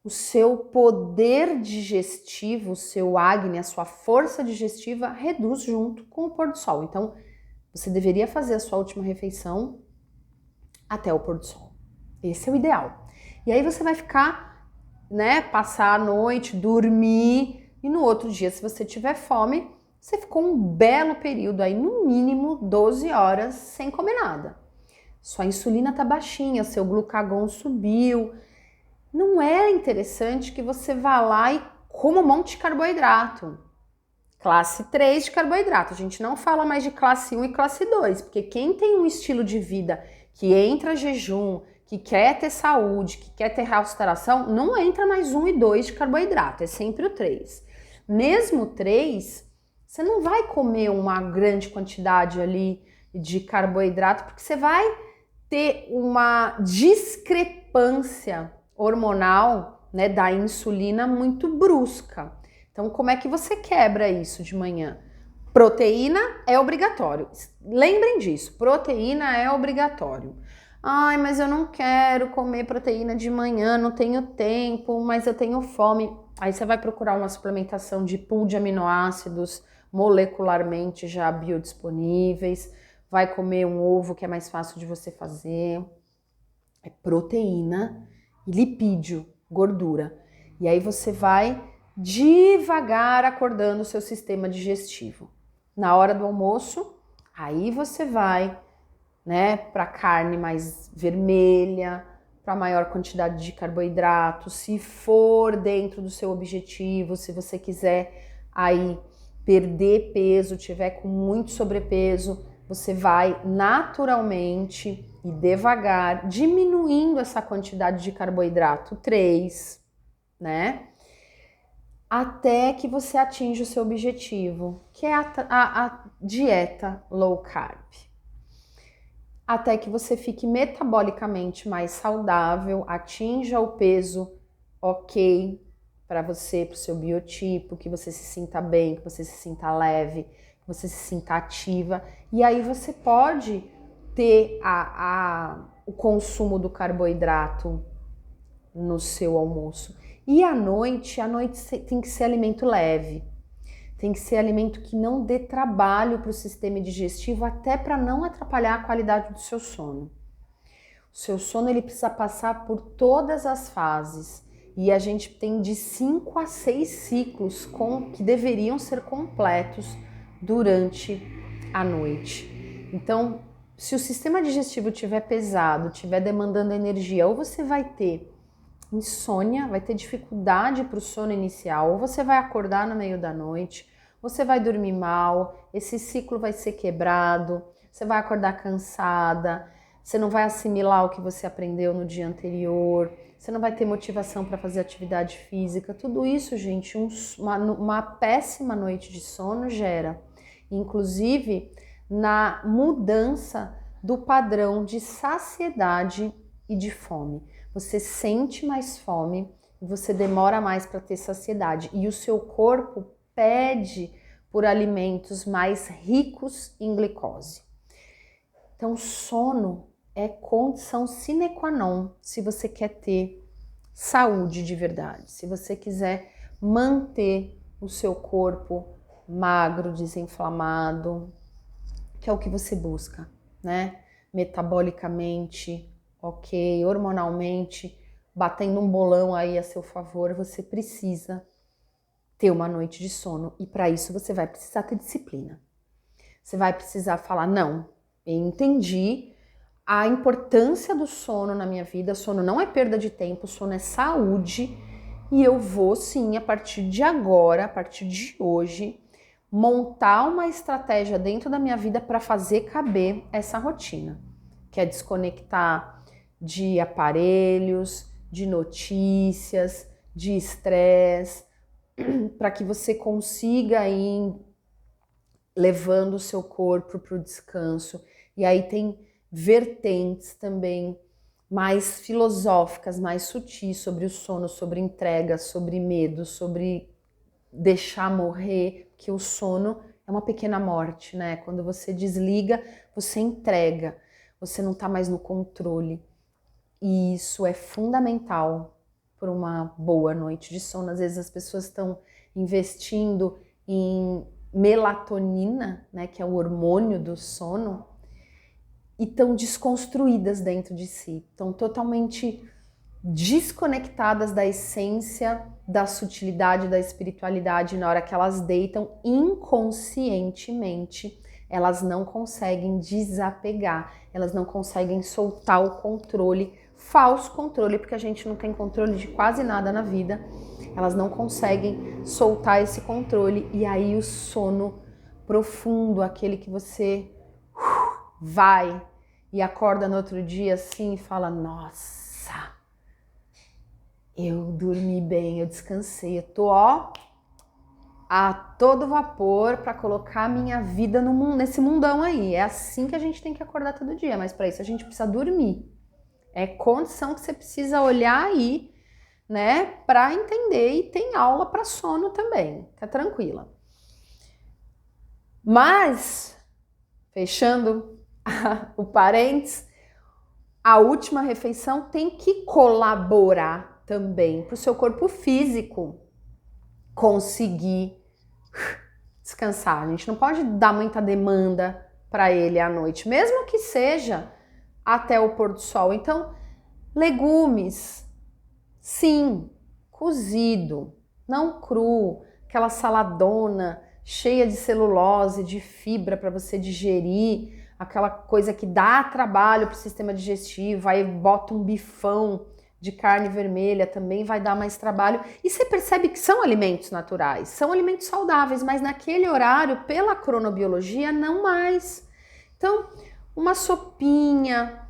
Speaker 1: O seu poder digestivo, o seu Agni, a sua força digestiva reduz junto com o pôr do sol. Então, você deveria fazer a sua última refeição até o pôr do sol. Esse é o ideal. E aí você vai ficar, né, passar a noite, dormir, e no outro dia, se você tiver fome, você ficou um belo período aí, no mínimo 12 horas sem comer nada. Sua insulina tá baixinha, seu glucagon subiu. Não é interessante que você vá lá e coma um monte de carboidrato. Classe 3 de carboidrato. A gente não fala mais de classe 1 e classe 2, porque quem tem um estilo de vida que entra jejum, que quer ter saúde, que quer ter restauração, não entra mais 1 e 2 de carboidrato, é sempre o 3. Mesmo o 3, você não vai comer uma grande quantidade ali de carboidrato, porque você vai ter uma discrepância hormonal, né, da insulina muito brusca. Então, como é que você quebra isso de manhã? Proteína é obrigatório. Lembrem disso, proteína é obrigatório. Ai, mas eu não quero comer proteína de manhã, não tenho tempo, mas eu tenho fome. Aí você vai procurar uma suplementação de pool de aminoácidos molecularmente já biodisponíveis, vai comer um ovo que é mais fácil de você fazer. É proteína e lipídio, gordura. E aí você vai devagar acordando o seu sistema digestivo. Na hora do almoço, aí você vai, né, para carne mais vermelha, para maior quantidade de carboidrato, se for dentro do seu objetivo, se você quiser aí perder peso, tiver com muito sobrepeso, você vai naturalmente e devagar diminuindo essa quantidade de carboidrato, 3, né? Até que você atinja o seu objetivo, que é a dieta low carb. Até que você fique metabolicamente mais saudável, atinja o peso ok para você, para o seu biotipo, que você se sinta bem, que você se sinta leve, que você se sinta ativa. E aí você pode ter o consumo do carboidrato no seu almoço. E à noite tem que ser alimento leve. Tem que ser alimento que não dê trabalho para o sistema digestivo, até para não atrapalhar a qualidade do seu sono. O seu sono ele precisa passar por todas as fases. E a gente tem de 5 a 6 ciclos que deveriam ser completos durante a noite. Então, se o sistema digestivo estiver pesado, estiver demandando energia, ou você vai ter insônia, vai ter dificuldade para o sono inicial, ou você vai acordar no meio da noite, você vai dormir mal, esse ciclo vai ser quebrado, você vai acordar cansada, você não vai assimilar o que você aprendeu no dia anterior, você não vai ter motivação para fazer atividade física. Tudo isso, gente, uma péssima noite de sono gera, inclusive na mudança do padrão de saciedade e de fome. Você sente mais fome e você demora mais para ter saciedade. E o seu corpo pede por alimentos mais ricos em glicose. Então, sono é condição sine qua non se você quer ter saúde de verdade. Se você quiser manter o seu corpo magro, desinflamado, que é o que você busca, né? Metabolicamente, ok, hormonalmente, batendo um bolão aí a seu favor, você precisa ter uma noite de sono e para isso você vai precisar ter disciplina. Você vai precisar falar, não, eu entendi a importância do sono na minha vida, sono não é perda de tempo, sono é saúde e eu vou sim, a partir de agora, a partir de hoje, montar uma estratégia dentro da minha vida para fazer caber essa rotina, que é desconectar de aparelhos, de notícias, de estresse, para que você consiga ir levando o seu corpo para o descanso. E aí tem vertentes também mais filosóficas, mais sutis sobre o sono, sobre entrega, sobre medo, sobre deixar morrer, que o sono é uma pequena morte, né? Quando você desliga, você entrega, você não tá mais no controle. E isso é fundamental para uma boa noite de sono. Às vezes as pessoas estão investindo em melatonina, né, que é o hormônio do sono, e estão desconstruídas dentro de si, estão totalmente desconectadas da essência, da sutilidade, da espiritualidade. Na hora que elas deitam inconscientemente, elas não conseguem desapegar, elas não conseguem soltar o controle, falso controle, porque a gente não tem controle de quase nada na vida. Elas não conseguem soltar esse controle, e aí o sono profundo, aquele que você vai e acorda no outro dia assim e fala: nossa, eu dormi bem, eu descansei, eu tô a todo vapor para colocar a minha vida nesse mundão aí. É assim que a gente tem que acordar todo dia, mas para isso a gente precisa dormir. É condição que você precisa olhar aí, né, para entender, e tem aula para sono também, fica tranquila. Mas, fechando o parênteses, a última refeição tem que colaborar também para o seu corpo físico conseguir descansar. A gente não pode dar muita demanda para ele à noite, mesmo que seja até o pôr do sol. Então, legumes, sim, cozido, não cru, aquela saladona cheia de celulose, de fibra para você digerir, aquela coisa que dá trabalho para o sistema digestivo, aí bota um bifão de carne vermelha, também vai dar mais trabalho. E você percebe que são alimentos naturais, são alimentos saudáveis, mas naquele horário, pela cronobiologia, não mais. Então, uma sopinha,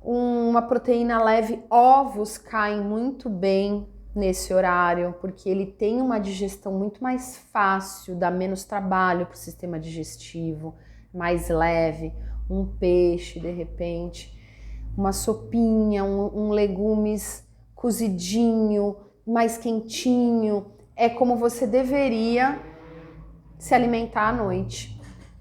Speaker 1: uma proteína leve, ovos caem muito bem nesse horário, porque ele tem uma digestão muito mais fácil, dá menos trabalho para o sistema digestivo, mais leve. Um peixe, de repente, uma sopinha, um legumes cozidinho, mais quentinho, é como você deveria se alimentar à noite.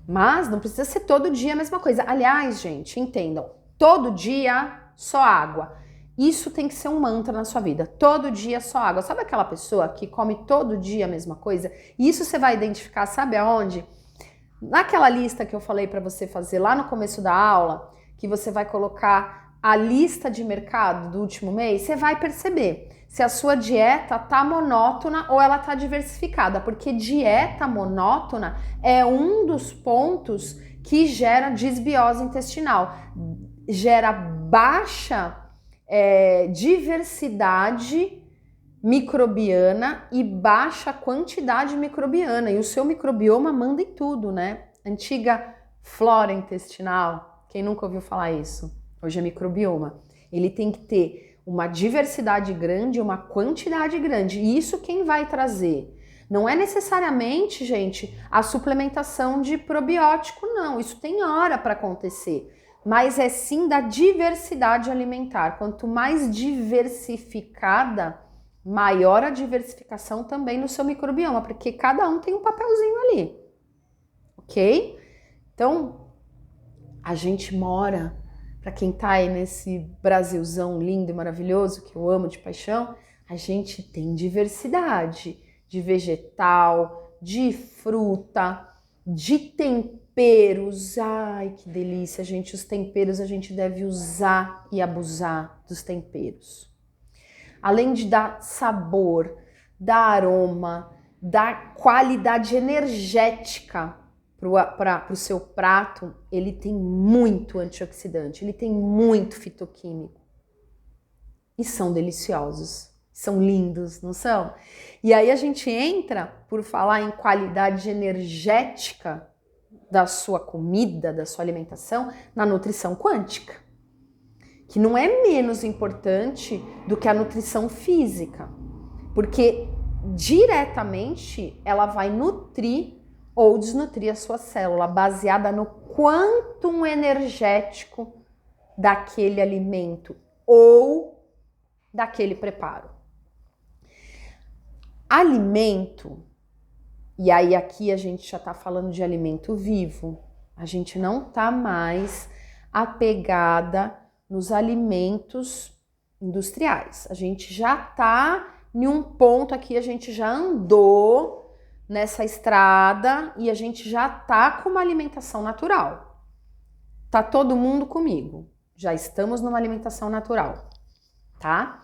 Speaker 1: Mas não precisa ser todo dia a mesma coisa. Aliás, gente, entendam, todo dia só água. Isso tem que ser um mantra na sua vida. Todo dia só água. Sabe aquela pessoa que come todo dia a mesma coisa? Isso você vai identificar, sabe aonde? Naquela lista que eu falei para você fazer lá no começo da aula, que você vai colocar a lista de mercado do último mês, você vai perceber se a sua dieta tá monótona ou ela tá diversificada, porque dieta monótona é um dos pontos que gera disbiose intestinal, gera baixa diversidade microbiana e baixa quantidade microbiana, e o seu microbioma manda em tudo, né? Antiga flora intestinal, quem nunca ouviu falar isso? Hoje é microbioma. Ele tem que ter uma diversidade grande, uma quantidade grande, e isso quem vai trazer? Não é necessariamente, gente, a suplementação de probiótico, não, isso tem hora para acontecer, mas é sim da diversidade alimentar. Quanto mais diversificada, maior a diversificação também no seu microbioma, porque cada um tem um papelzinho ali, ok? Então, a gente mora, para quem tá aí nesse Brasilzão lindo e maravilhoso, que eu amo de paixão, a gente tem diversidade de vegetal, de fruta, de temperos. Ai, que delícia, gente, os temperos a gente deve usar e abusar dos temperos. Além de dar sabor, dar aroma, dar qualidade energética para o seu prato, ele tem muito antioxidante, ele tem muito fitoquímico. E são deliciosos, são lindos, não são? E aí a gente entra, por falar em qualidade energética da sua comida, da sua alimentação, na nutrição quântica, que não é menos importante do que a nutrição física, porque diretamente ela vai nutrir ou desnutrir a sua célula, baseada no quantum energético daquele alimento ou daquele preparo. Alimento, e aí aqui a gente já está falando de alimento vivo, a gente não está mais apegada nos alimentos industriais. A gente já tá em um ponto aqui, a gente já andou nessa estrada e a gente já tá com uma alimentação natural. Tá todo mundo comigo. Já estamos numa alimentação natural, tá?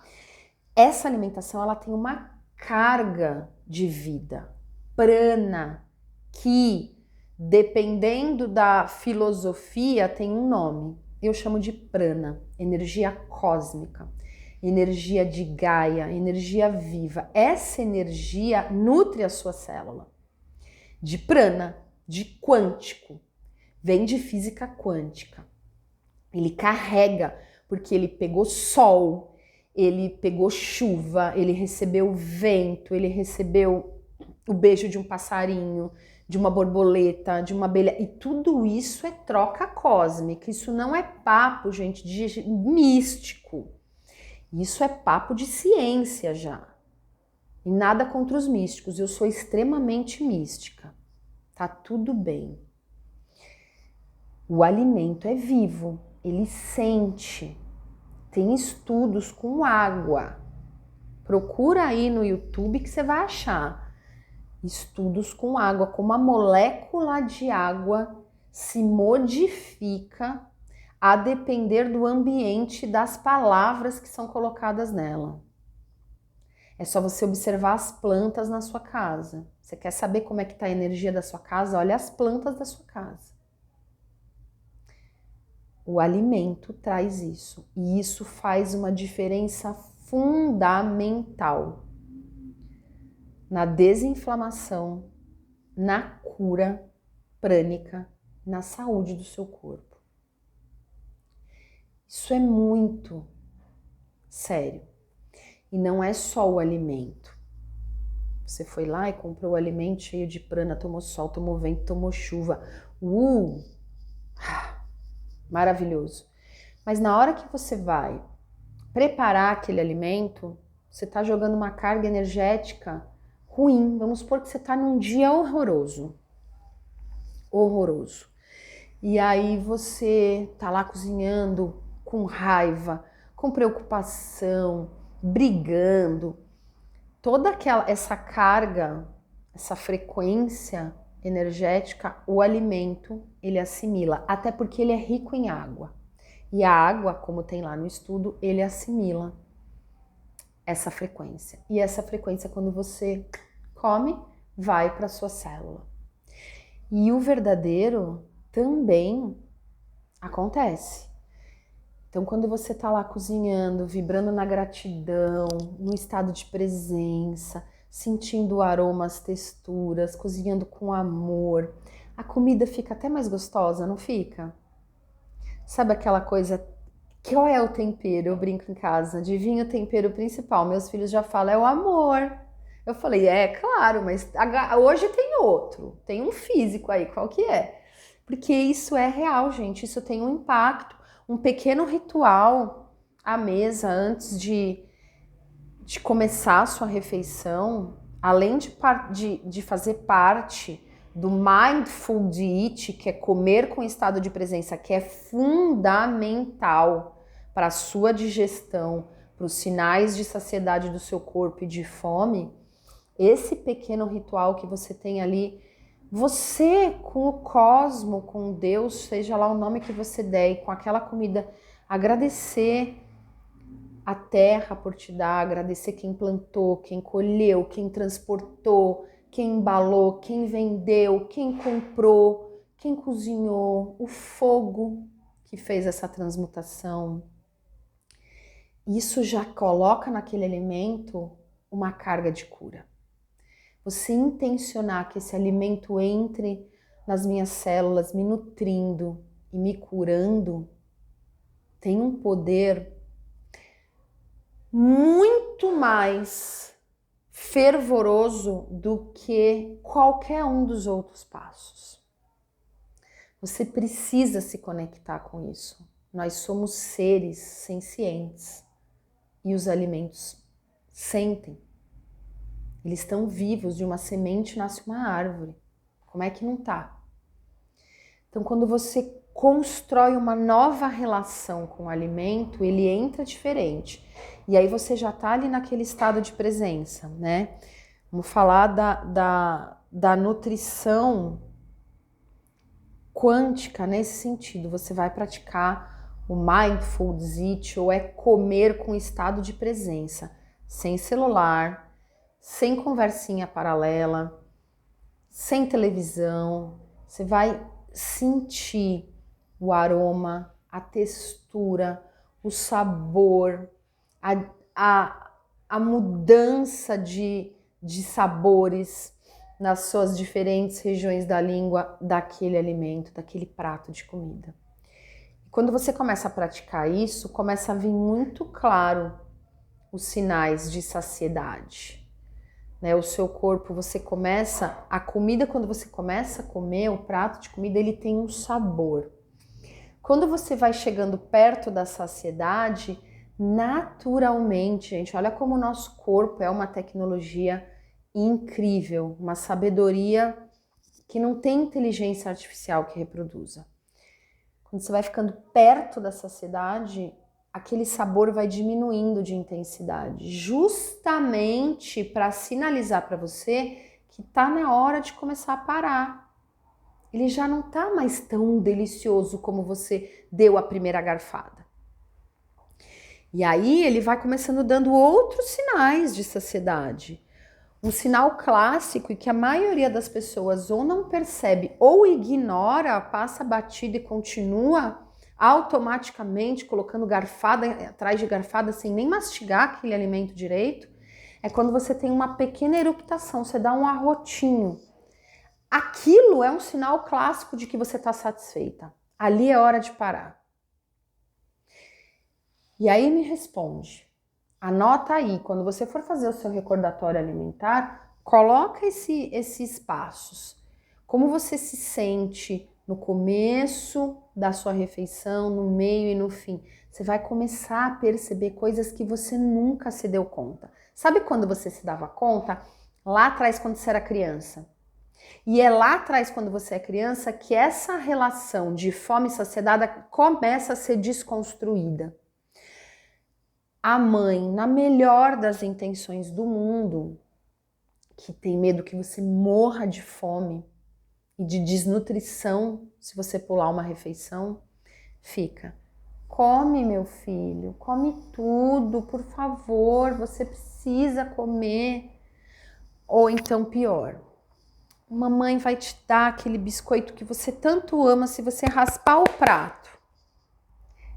Speaker 1: Essa alimentação, ela tem uma carga de vida, prana, que, dependendo da filosofia, tem um nome. Eu chamo de prana, energia cósmica, energia de Gaia, energia viva. Essa energia nutre a sua célula. De prana, de quântico, vem de física quântica. Ele carrega, porque ele pegou sol, ele pegou chuva, ele recebeu vento, ele recebeu o beijo de um passarinho, de uma borboleta, de uma abelha, e tudo isso é troca cósmica. Isso não é papo, gente, de místico. Isso é papo de ciência já. E nada contra os místicos, eu sou extremamente mística. Tá tudo bem. O alimento é vivo, ele sente. Tem estudos com água. Procura aí no YouTube que você vai achar. Estudos com água, como a molécula de água se modifica a depender do ambiente, das palavras que são colocadas nela. É só você observar as plantas na sua casa. Você quer saber como é que está a energia da sua casa? Olha as plantas da sua casa. O alimento traz isso. E isso faz uma diferença fundamental na desinflamação, na cura prânica, na saúde do seu corpo. Isso é muito sério. E não é só o alimento. Você foi lá e comprou o alimento cheio de prana, tomou sol, tomou vento, tomou chuva. Maravilhoso. Mas na hora que você vai preparar aquele alimento, você está jogando uma carga energética ruim. Vamos supor que você está num dia horroroso. Horroroso. E aí você está lá cozinhando com raiva, com preocupação, brigando, toda essa carga, essa frequência energética, o alimento, ele assimila, até porque ele é rico em água. E a água, como tem lá no estudo, ele assimila essa frequência. E essa frequência, quando você come, vai para a sua célula. E o verdadeiro também acontece. Então, quando você está lá cozinhando, vibrando na gratidão, no estado de presença, sentindo o aroma, as texturas, cozinhando com amor, a comida fica até mais gostosa, não fica? Sabe aquela coisa, qual é o tempero? Eu brinco em casa, adivinha o tempero principal? Meus filhos já falam, é o amor. Eu falei, claro, mas hoje tem outro, tem um físico aí, qual que é? Porque isso é real, gente, isso tem um impacto. Um pequeno ritual à mesa antes de começar a sua refeição, além de fazer parte do Mindful Eat, que é comer com estado de presença, que é fundamental para a sua digestão, para os sinais de saciedade do seu corpo e de fome, esse pequeno ritual que você tem ali, você com o cosmo, com Deus, seja lá o nome que você der, e com aquela comida, agradecer a terra por te dar, agradecer quem plantou, quem colheu, quem transportou, quem embalou, quem vendeu, quem comprou, quem cozinhou, o fogo que fez essa transmutação. Isso já coloca naquele alimento uma carga de cura. Você intencionar que esse alimento entre nas minhas células, me nutrindo e me curando, tem um poder muito mais fervoroso do que qualquer um dos outros passos. Você precisa se conectar com isso. Nós somos seres sencientes e os alimentos sentem. Eles estão vivos, de uma semente nasce uma árvore. Como é que não tá? Então, quando você constrói uma nova relação com o alimento, ele entra diferente. E aí você já tá ali naquele estado de presença, né? Vamos falar da nutrição quântica nesse sentido. Você vai praticar o Mindful Eat, ou é comer com estado de presença, sem celular, sem conversinha paralela, sem televisão. Você vai sentir o aroma, a textura, o sabor, a mudança de sabores nas suas diferentes regiões da língua daquele alimento, daquele prato de comida. E quando você começa a praticar isso, começa a vir muito claro os sinais de saciedade. Né? O seu corpo, a comida, quando você começa a comer, o prato de comida, ele tem um sabor. Quando você vai chegando perto da saciedade, naturalmente, gente, olha como o nosso corpo é uma tecnologia incrível, uma sabedoria que não tem inteligência artificial que reproduza. Quando você vai ficando perto da saciedade, aquele sabor vai diminuindo de intensidade, justamente para sinalizar para você que está na hora de começar a parar. Ele já não está mais tão delicioso como você deu a primeira garfada. E aí ele vai começando dando outros sinais de saciedade. Um sinal clássico e que a maioria das pessoas ou não percebe ou ignora, passa batido e continua automaticamente colocando garfada atrás de garfada sem nem mastigar aquele alimento direito, é quando você tem uma pequena eructação, você dá um arrotinho. Aquilo é um sinal clássico de que você está satisfeita. Ali é hora de parar. E aí me responde, anota aí, quando você for fazer o seu recordatório alimentar, coloca esses passos. Como você se sente no começo da sua refeição, no meio e no fim? Você vai começar a perceber coisas que você nunca se deu conta. Sabe quando você se dava conta? Lá atrás, quando você era criança. E é lá atrás, quando você é criança, que essa relação de fome e saciedade começa a ser desconstruída. A mãe, na melhor das intenções do mundo, que tem medo que você morra de fome e de desnutrição se você pular uma refeição, fica: come, meu filho, come tudo, por favor, você precisa comer. Ou então pior, mamãe vai te dar aquele biscoito que você tanto ama se você raspar o prato.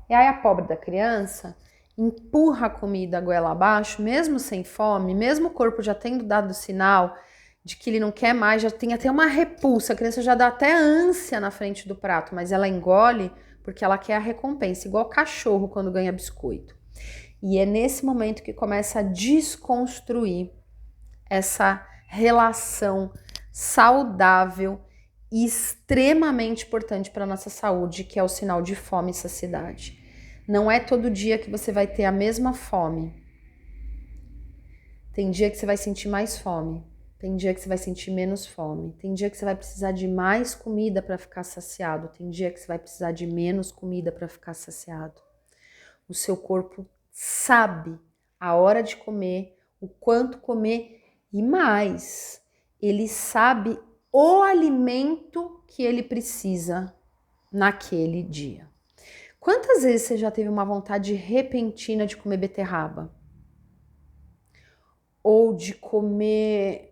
Speaker 1: E aí a pobre da criança empurra a comida goela abaixo, mesmo sem fome, mesmo o corpo já tendo dado sinal de que ele não quer mais, já tem até uma repulsa, a criança já dá até ânsia na frente do prato, mas ela engole porque ela quer a recompensa, igual cachorro quando ganha biscoito. E é nesse momento que começa a desconstruir essa relação saudável e extremamente importante para a nossa saúde, que é o sinal de fome e saciedade. Não é todo dia que você vai ter a mesma fome. Tem dia que você vai sentir mais fome. Tem dia que você vai sentir menos fome. Tem dia que você vai precisar de mais comida para ficar saciado. Tem dia que você vai precisar de menos comida para ficar saciado. O seu corpo sabe a hora de comer, o quanto comer e mais. Ele sabe o alimento que ele precisa naquele dia. Quantas vezes você já teve uma vontade repentina de comer beterraba? Ou de comer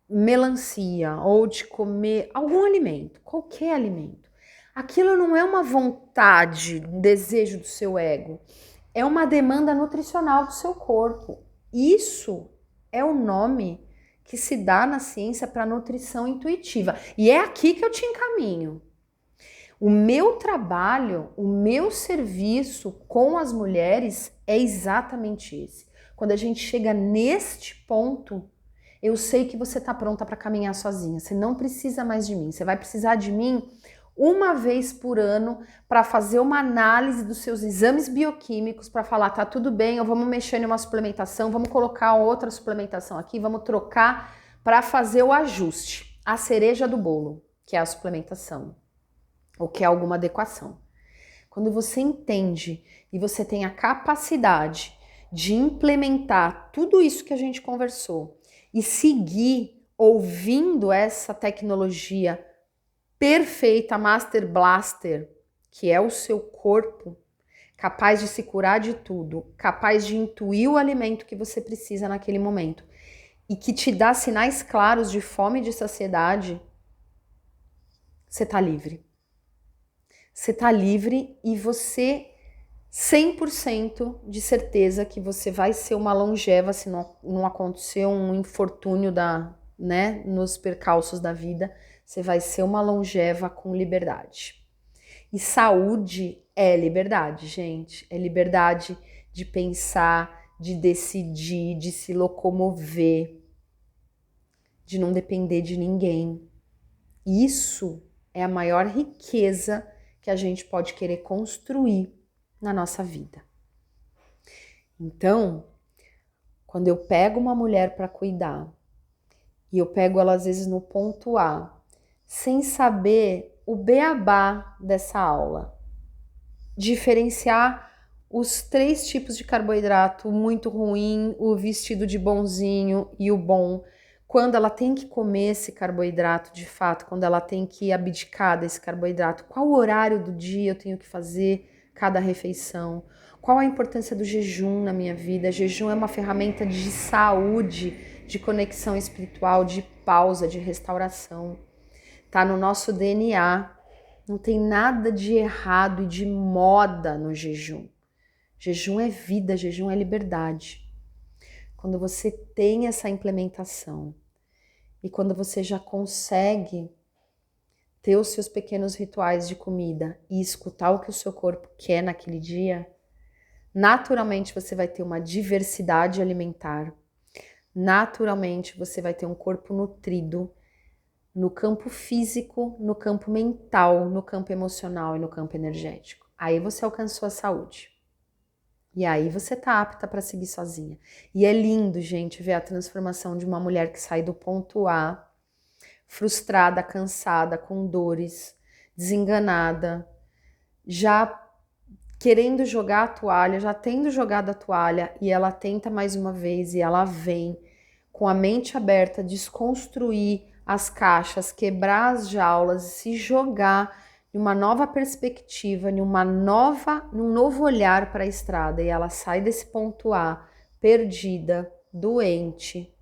Speaker 1: melancia, ou de comer algum alimento, qualquer alimento. Aquilo não é uma vontade, um desejo do seu ego, é uma demanda nutricional do seu corpo. Isso é o nome que se dá na ciência para nutrição intuitiva. E é aqui que eu te encaminho. O meu trabalho, o meu serviço com as mulheres é exatamente esse. Quando a gente chega neste ponto, eu sei que você está pronta para caminhar sozinha. Você não precisa mais de mim. Você vai precisar de mim uma vez por ano para fazer uma análise dos seus exames bioquímicos, para falar, tá tudo bem, ou vamos mexer em uma suplementação, vamos colocar outra suplementação aqui, vamos trocar para fazer o ajuste, a cereja do bolo, que é a suplementação, ou que é alguma adequação. Quando você entende e você tem a capacidade de implementar tudo isso que a gente conversou e seguir ouvindo essa tecnologia perfeita Master Blaster, que é o seu corpo, capaz de se curar de tudo, capaz de intuir o alimento que você precisa naquele momento e que te dá sinais claros de fome e de saciedade, você tá livre. Você tá livre e você 100% de certeza que você vai ser uma longeva se não acontecer um infortúnio nos percalços da vida, você vai ser uma longeva com liberdade. E saúde é liberdade, gente. É liberdade de pensar, de decidir, de se locomover, de não depender de ninguém. Isso é a maior riqueza que a gente pode querer construir na nossa vida. Então, quando eu pego uma mulher para cuidar, e eu pego ela às vezes no ponto A, sem saber o beabá dessa aula, diferenciar os 3 tipos de carboidrato, o muito ruim, o vestido de bonzinho e o bom, quando ela tem que comer esse carboidrato de fato, quando ela tem que abdicar desse carboidrato, qual o horário do dia eu tenho que fazer cada refeição, qual a importância do jejum na minha vida. Jejum é uma ferramenta de saúde, de conexão espiritual, de pausa, de restauração. Tá no nosso DNA. Não tem nada de errado e de moda no jejum. Jejum é vida, jejum é liberdade. Quando você tem essa implementação e quando você já consegue ter os seus pequenos rituais de comida e escutar o que o seu corpo quer naquele dia, naturalmente você vai ter uma diversidade alimentar. Naturalmente você vai ter um corpo nutrido no campo físico, no campo mental, no campo emocional e no campo energético. Aí você alcançou a saúde. E aí você tá apta para seguir sozinha. E é lindo, gente, ver a transformação de uma mulher que sai do ponto A, frustrada, cansada, com dores, desenganada, já querendo jogar a toalha, já tendo jogado a toalha, e ela tenta mais uma vez e ela vem com a mente aberta, desconstruir as caixas, quebrar as jaulas e se jogar em uma nova perspectiva, num novo olhar para a estrada. E ela sai desse ponto A, perdida, doente,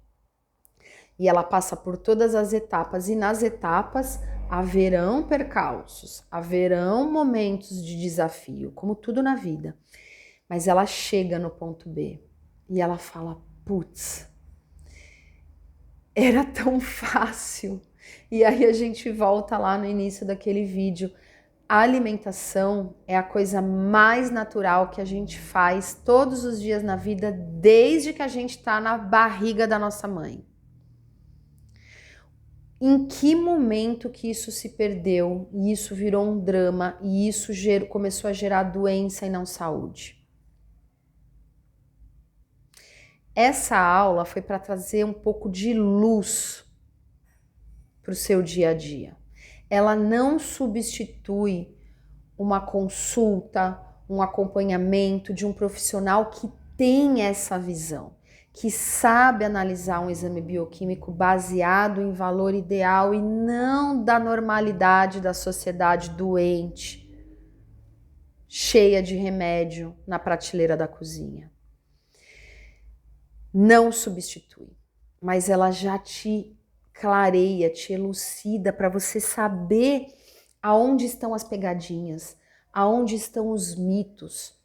Speaker 1: e ela passa por todas as etapas, e nas etapas haverão percalços, haverão momentos de desafio, como tudo na vida. Mas ela chega no ponto B e ela fala, putz, era tão fácil. E aí a gente volta lá no início daquele vídeo. A alimentação é a coisa mais natural que a gente faz todos os dias na vida, desde que a gente está na barriga da nossa mãe. Em que momento que isso se perdeu e isso virou um drama e isso começou a gerar doença e não saúde? Essa aula foi para trazer um pouco de luz para o seu dia a dia. Ela não substitui uma consulta, um acompanhamento de um profissional que tem essa visão, que sabe analisar um exame bioquímico baseado em valor ideal e não da normalidade da sociedade doente, cheia de remédio na prateleira da cozinha. Não substitui, mas ela já te clareia, te elucida para você saber aonde estão as pegadinhas, aonde estão os mitos,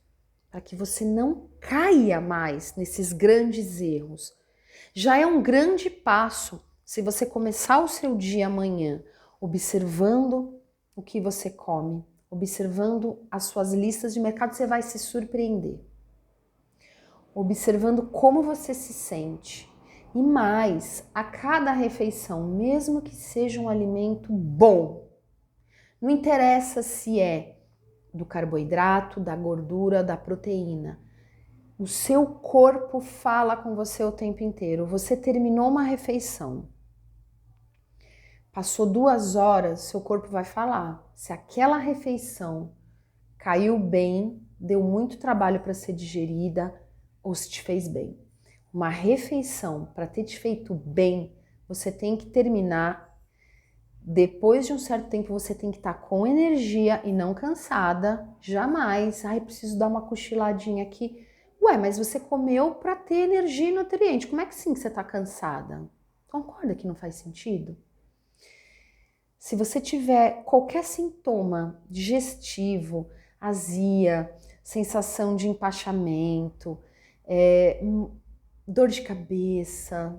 Speaker 1: para que você não caia mais nesses grandes erros. Já é um grande passo se você começar o seu dia amanhã observando o que você come, observando as suas listas de mercado, você vai se surpreender. Observando como você se sente. E mais, a cada refeição, mesmo que seja um alimento bom, não interessa se é do carboidrato, da gordura, da proteína. O seu corpo fala com você o tempo inteiro. Você terminou uma refeição, passou 2 horas, seu corpo vai falar. Se aquela refeição caiu bem, deu muito trabalho para ser digerida, ou se te fez bem. Uma refeição, para ter te feito bem, você tem que terminar Depois de um certo tempo você tem que estar com energia e não cansada, jamais. Ai, preciso dar uma cochiladinha aqui. Ué, mas você comeu para ter energia e nutriente. Como é que sim que você está cansada? Concorda que não faz sentido? Se você tiver qualquer sintoma digestivo, azia, sensação de empachamento, dor de cabeça,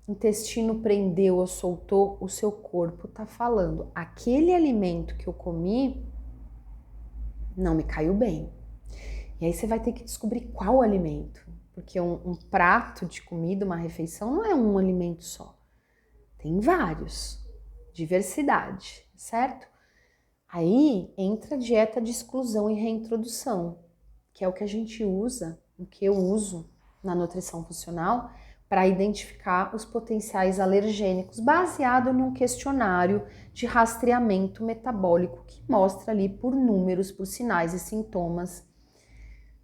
Speaker 1: intestino prendeu ou soltou, o seu corpo tá falando: aquele alimento que eu comi não me caiu bem. E aí você vai ter que descobrir qual alimento, porque um prato de comida, uma refeição, não é um alimento só. Tem vários. Diversidade, certo? Aí entra a dieta de exclusão e reintrodução, que é o que a gente usa, o que eu uso na nutrição funcional, para identificar os potenciais alergênicos, baseado num questionário de rastreamento metabólico que mostra ali por números, por sinais e sintomas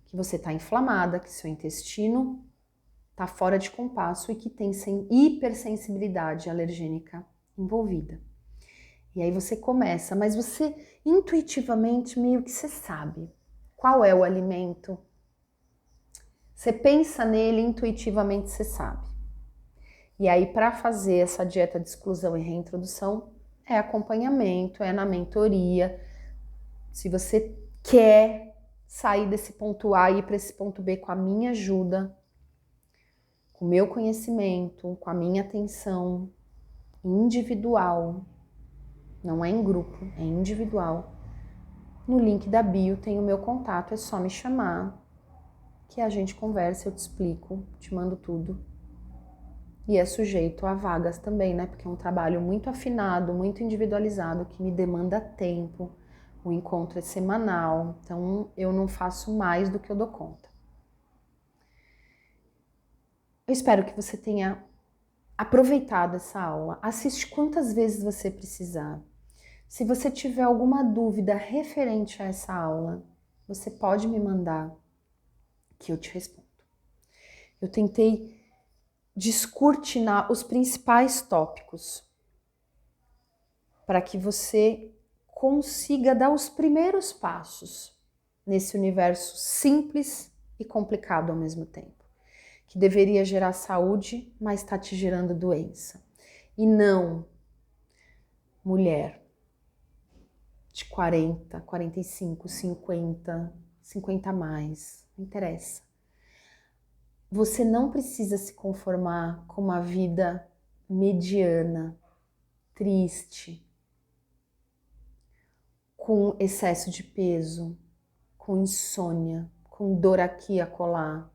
Speaker 1: que você está inflamada, que seu intestino está fora de compasso e que tem hipersensibilidade alergênica envolvida. E aí você começa, mas você intuitivamente meio que você sabe qual é o alimento. Você pensa nele, intuitivamente você sabe. E aí para fazer essa dieta de exclusão e reintrodução é acompanhamento, é na mentoria. Se você quer sair desse ponto A e ir para esse ponto B com a minha ajuda, com o meu conhecimento, com a minha atenção individual, não é em grupo, é individual. No link da bio tem o meu contato, é só me chamar, que a gente conversa, eu te explico, te mando tudo. E é sujeito a vagas também, né? Porque é um trabalho muito afinado, muito individualizado, que me demanda tempo. O encontro é semanal, então eu não faço mais do que eu dou conta. Eu espero que você tenha aproveitado essa aula. Assiste quantas vezes você precisar. Se você tiver alguma dúvida referente a essa aula, você pode me mandar que eu te respondo. Eu tentei descortinar os principais tópicos para que você consiga dar os primeiros passos nesse universo simples e complicado ao mesmo tempo, que deveria gerar saúde, mas está te gerando doença. E não, mulher de 40, 45, 50, 50 a mais, não interessa. Você não precisa se conformar com uma vida mediana, triste, com excesso de peso, com insônia, com dor aqui e acolá,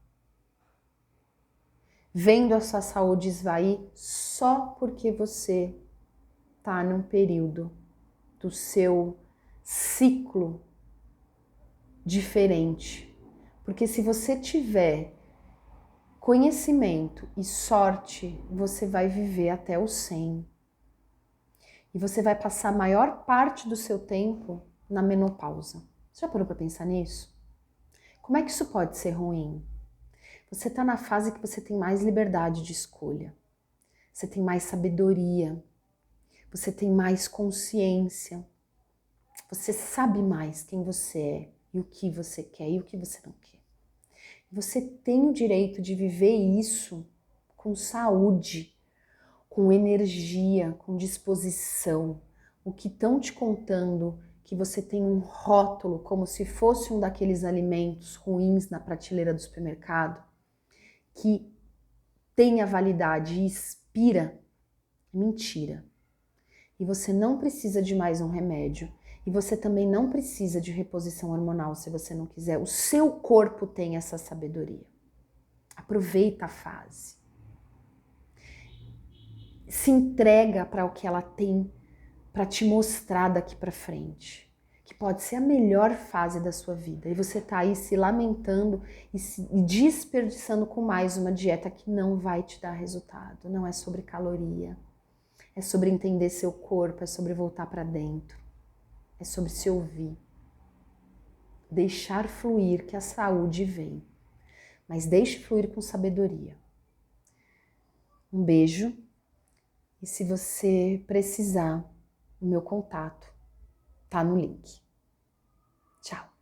Speaker 1: vendo a sua saúde esvair só porque você está num período do seu ciclo diferente. Porque se você tiver conhecimento e sorte, você vai viver até os 100. E você vai passar a maior parte do seu tempo na menopausa. Você já parou para pensar nisso? Como é que isso pode ser ruim? Você está na fase que você tem mais liberdade de escolha. Você tem mais sabedoria. Você tem mais consciência. Você sabe mais quem você é e o que você quer e o que você não quer. Você tem o direito de viver isso com saúde, com energia, com disposição. O que estão te contando que você tem um rótulo como se fosse um daqueles alimentos ruins na prateleira do supermercado, que tem a validade e expira, é mentira. E você não precisa de mais um remédio. E você também não precisa de reposição hormonal se você não quiser. O seu corpo tem essa sabedoria. Aproveita a fase. Se entrega para o que ela tem para te mostrar daqui para frente. Que pode ser a melhor fase da sua vida. E você tá aí se lamentando e se desperdiçando com mais uma dieta que não vai te dar resultado. Não é sobre caloria. É sobre entender seu corpo, é sobre voltar para dentro. É sobre se ouvir. Deixar fluir que a saúde vem. Mas deixe fluir com sabedoria. Um beijo. E se você precisar o meu contato tá no link. Tchau!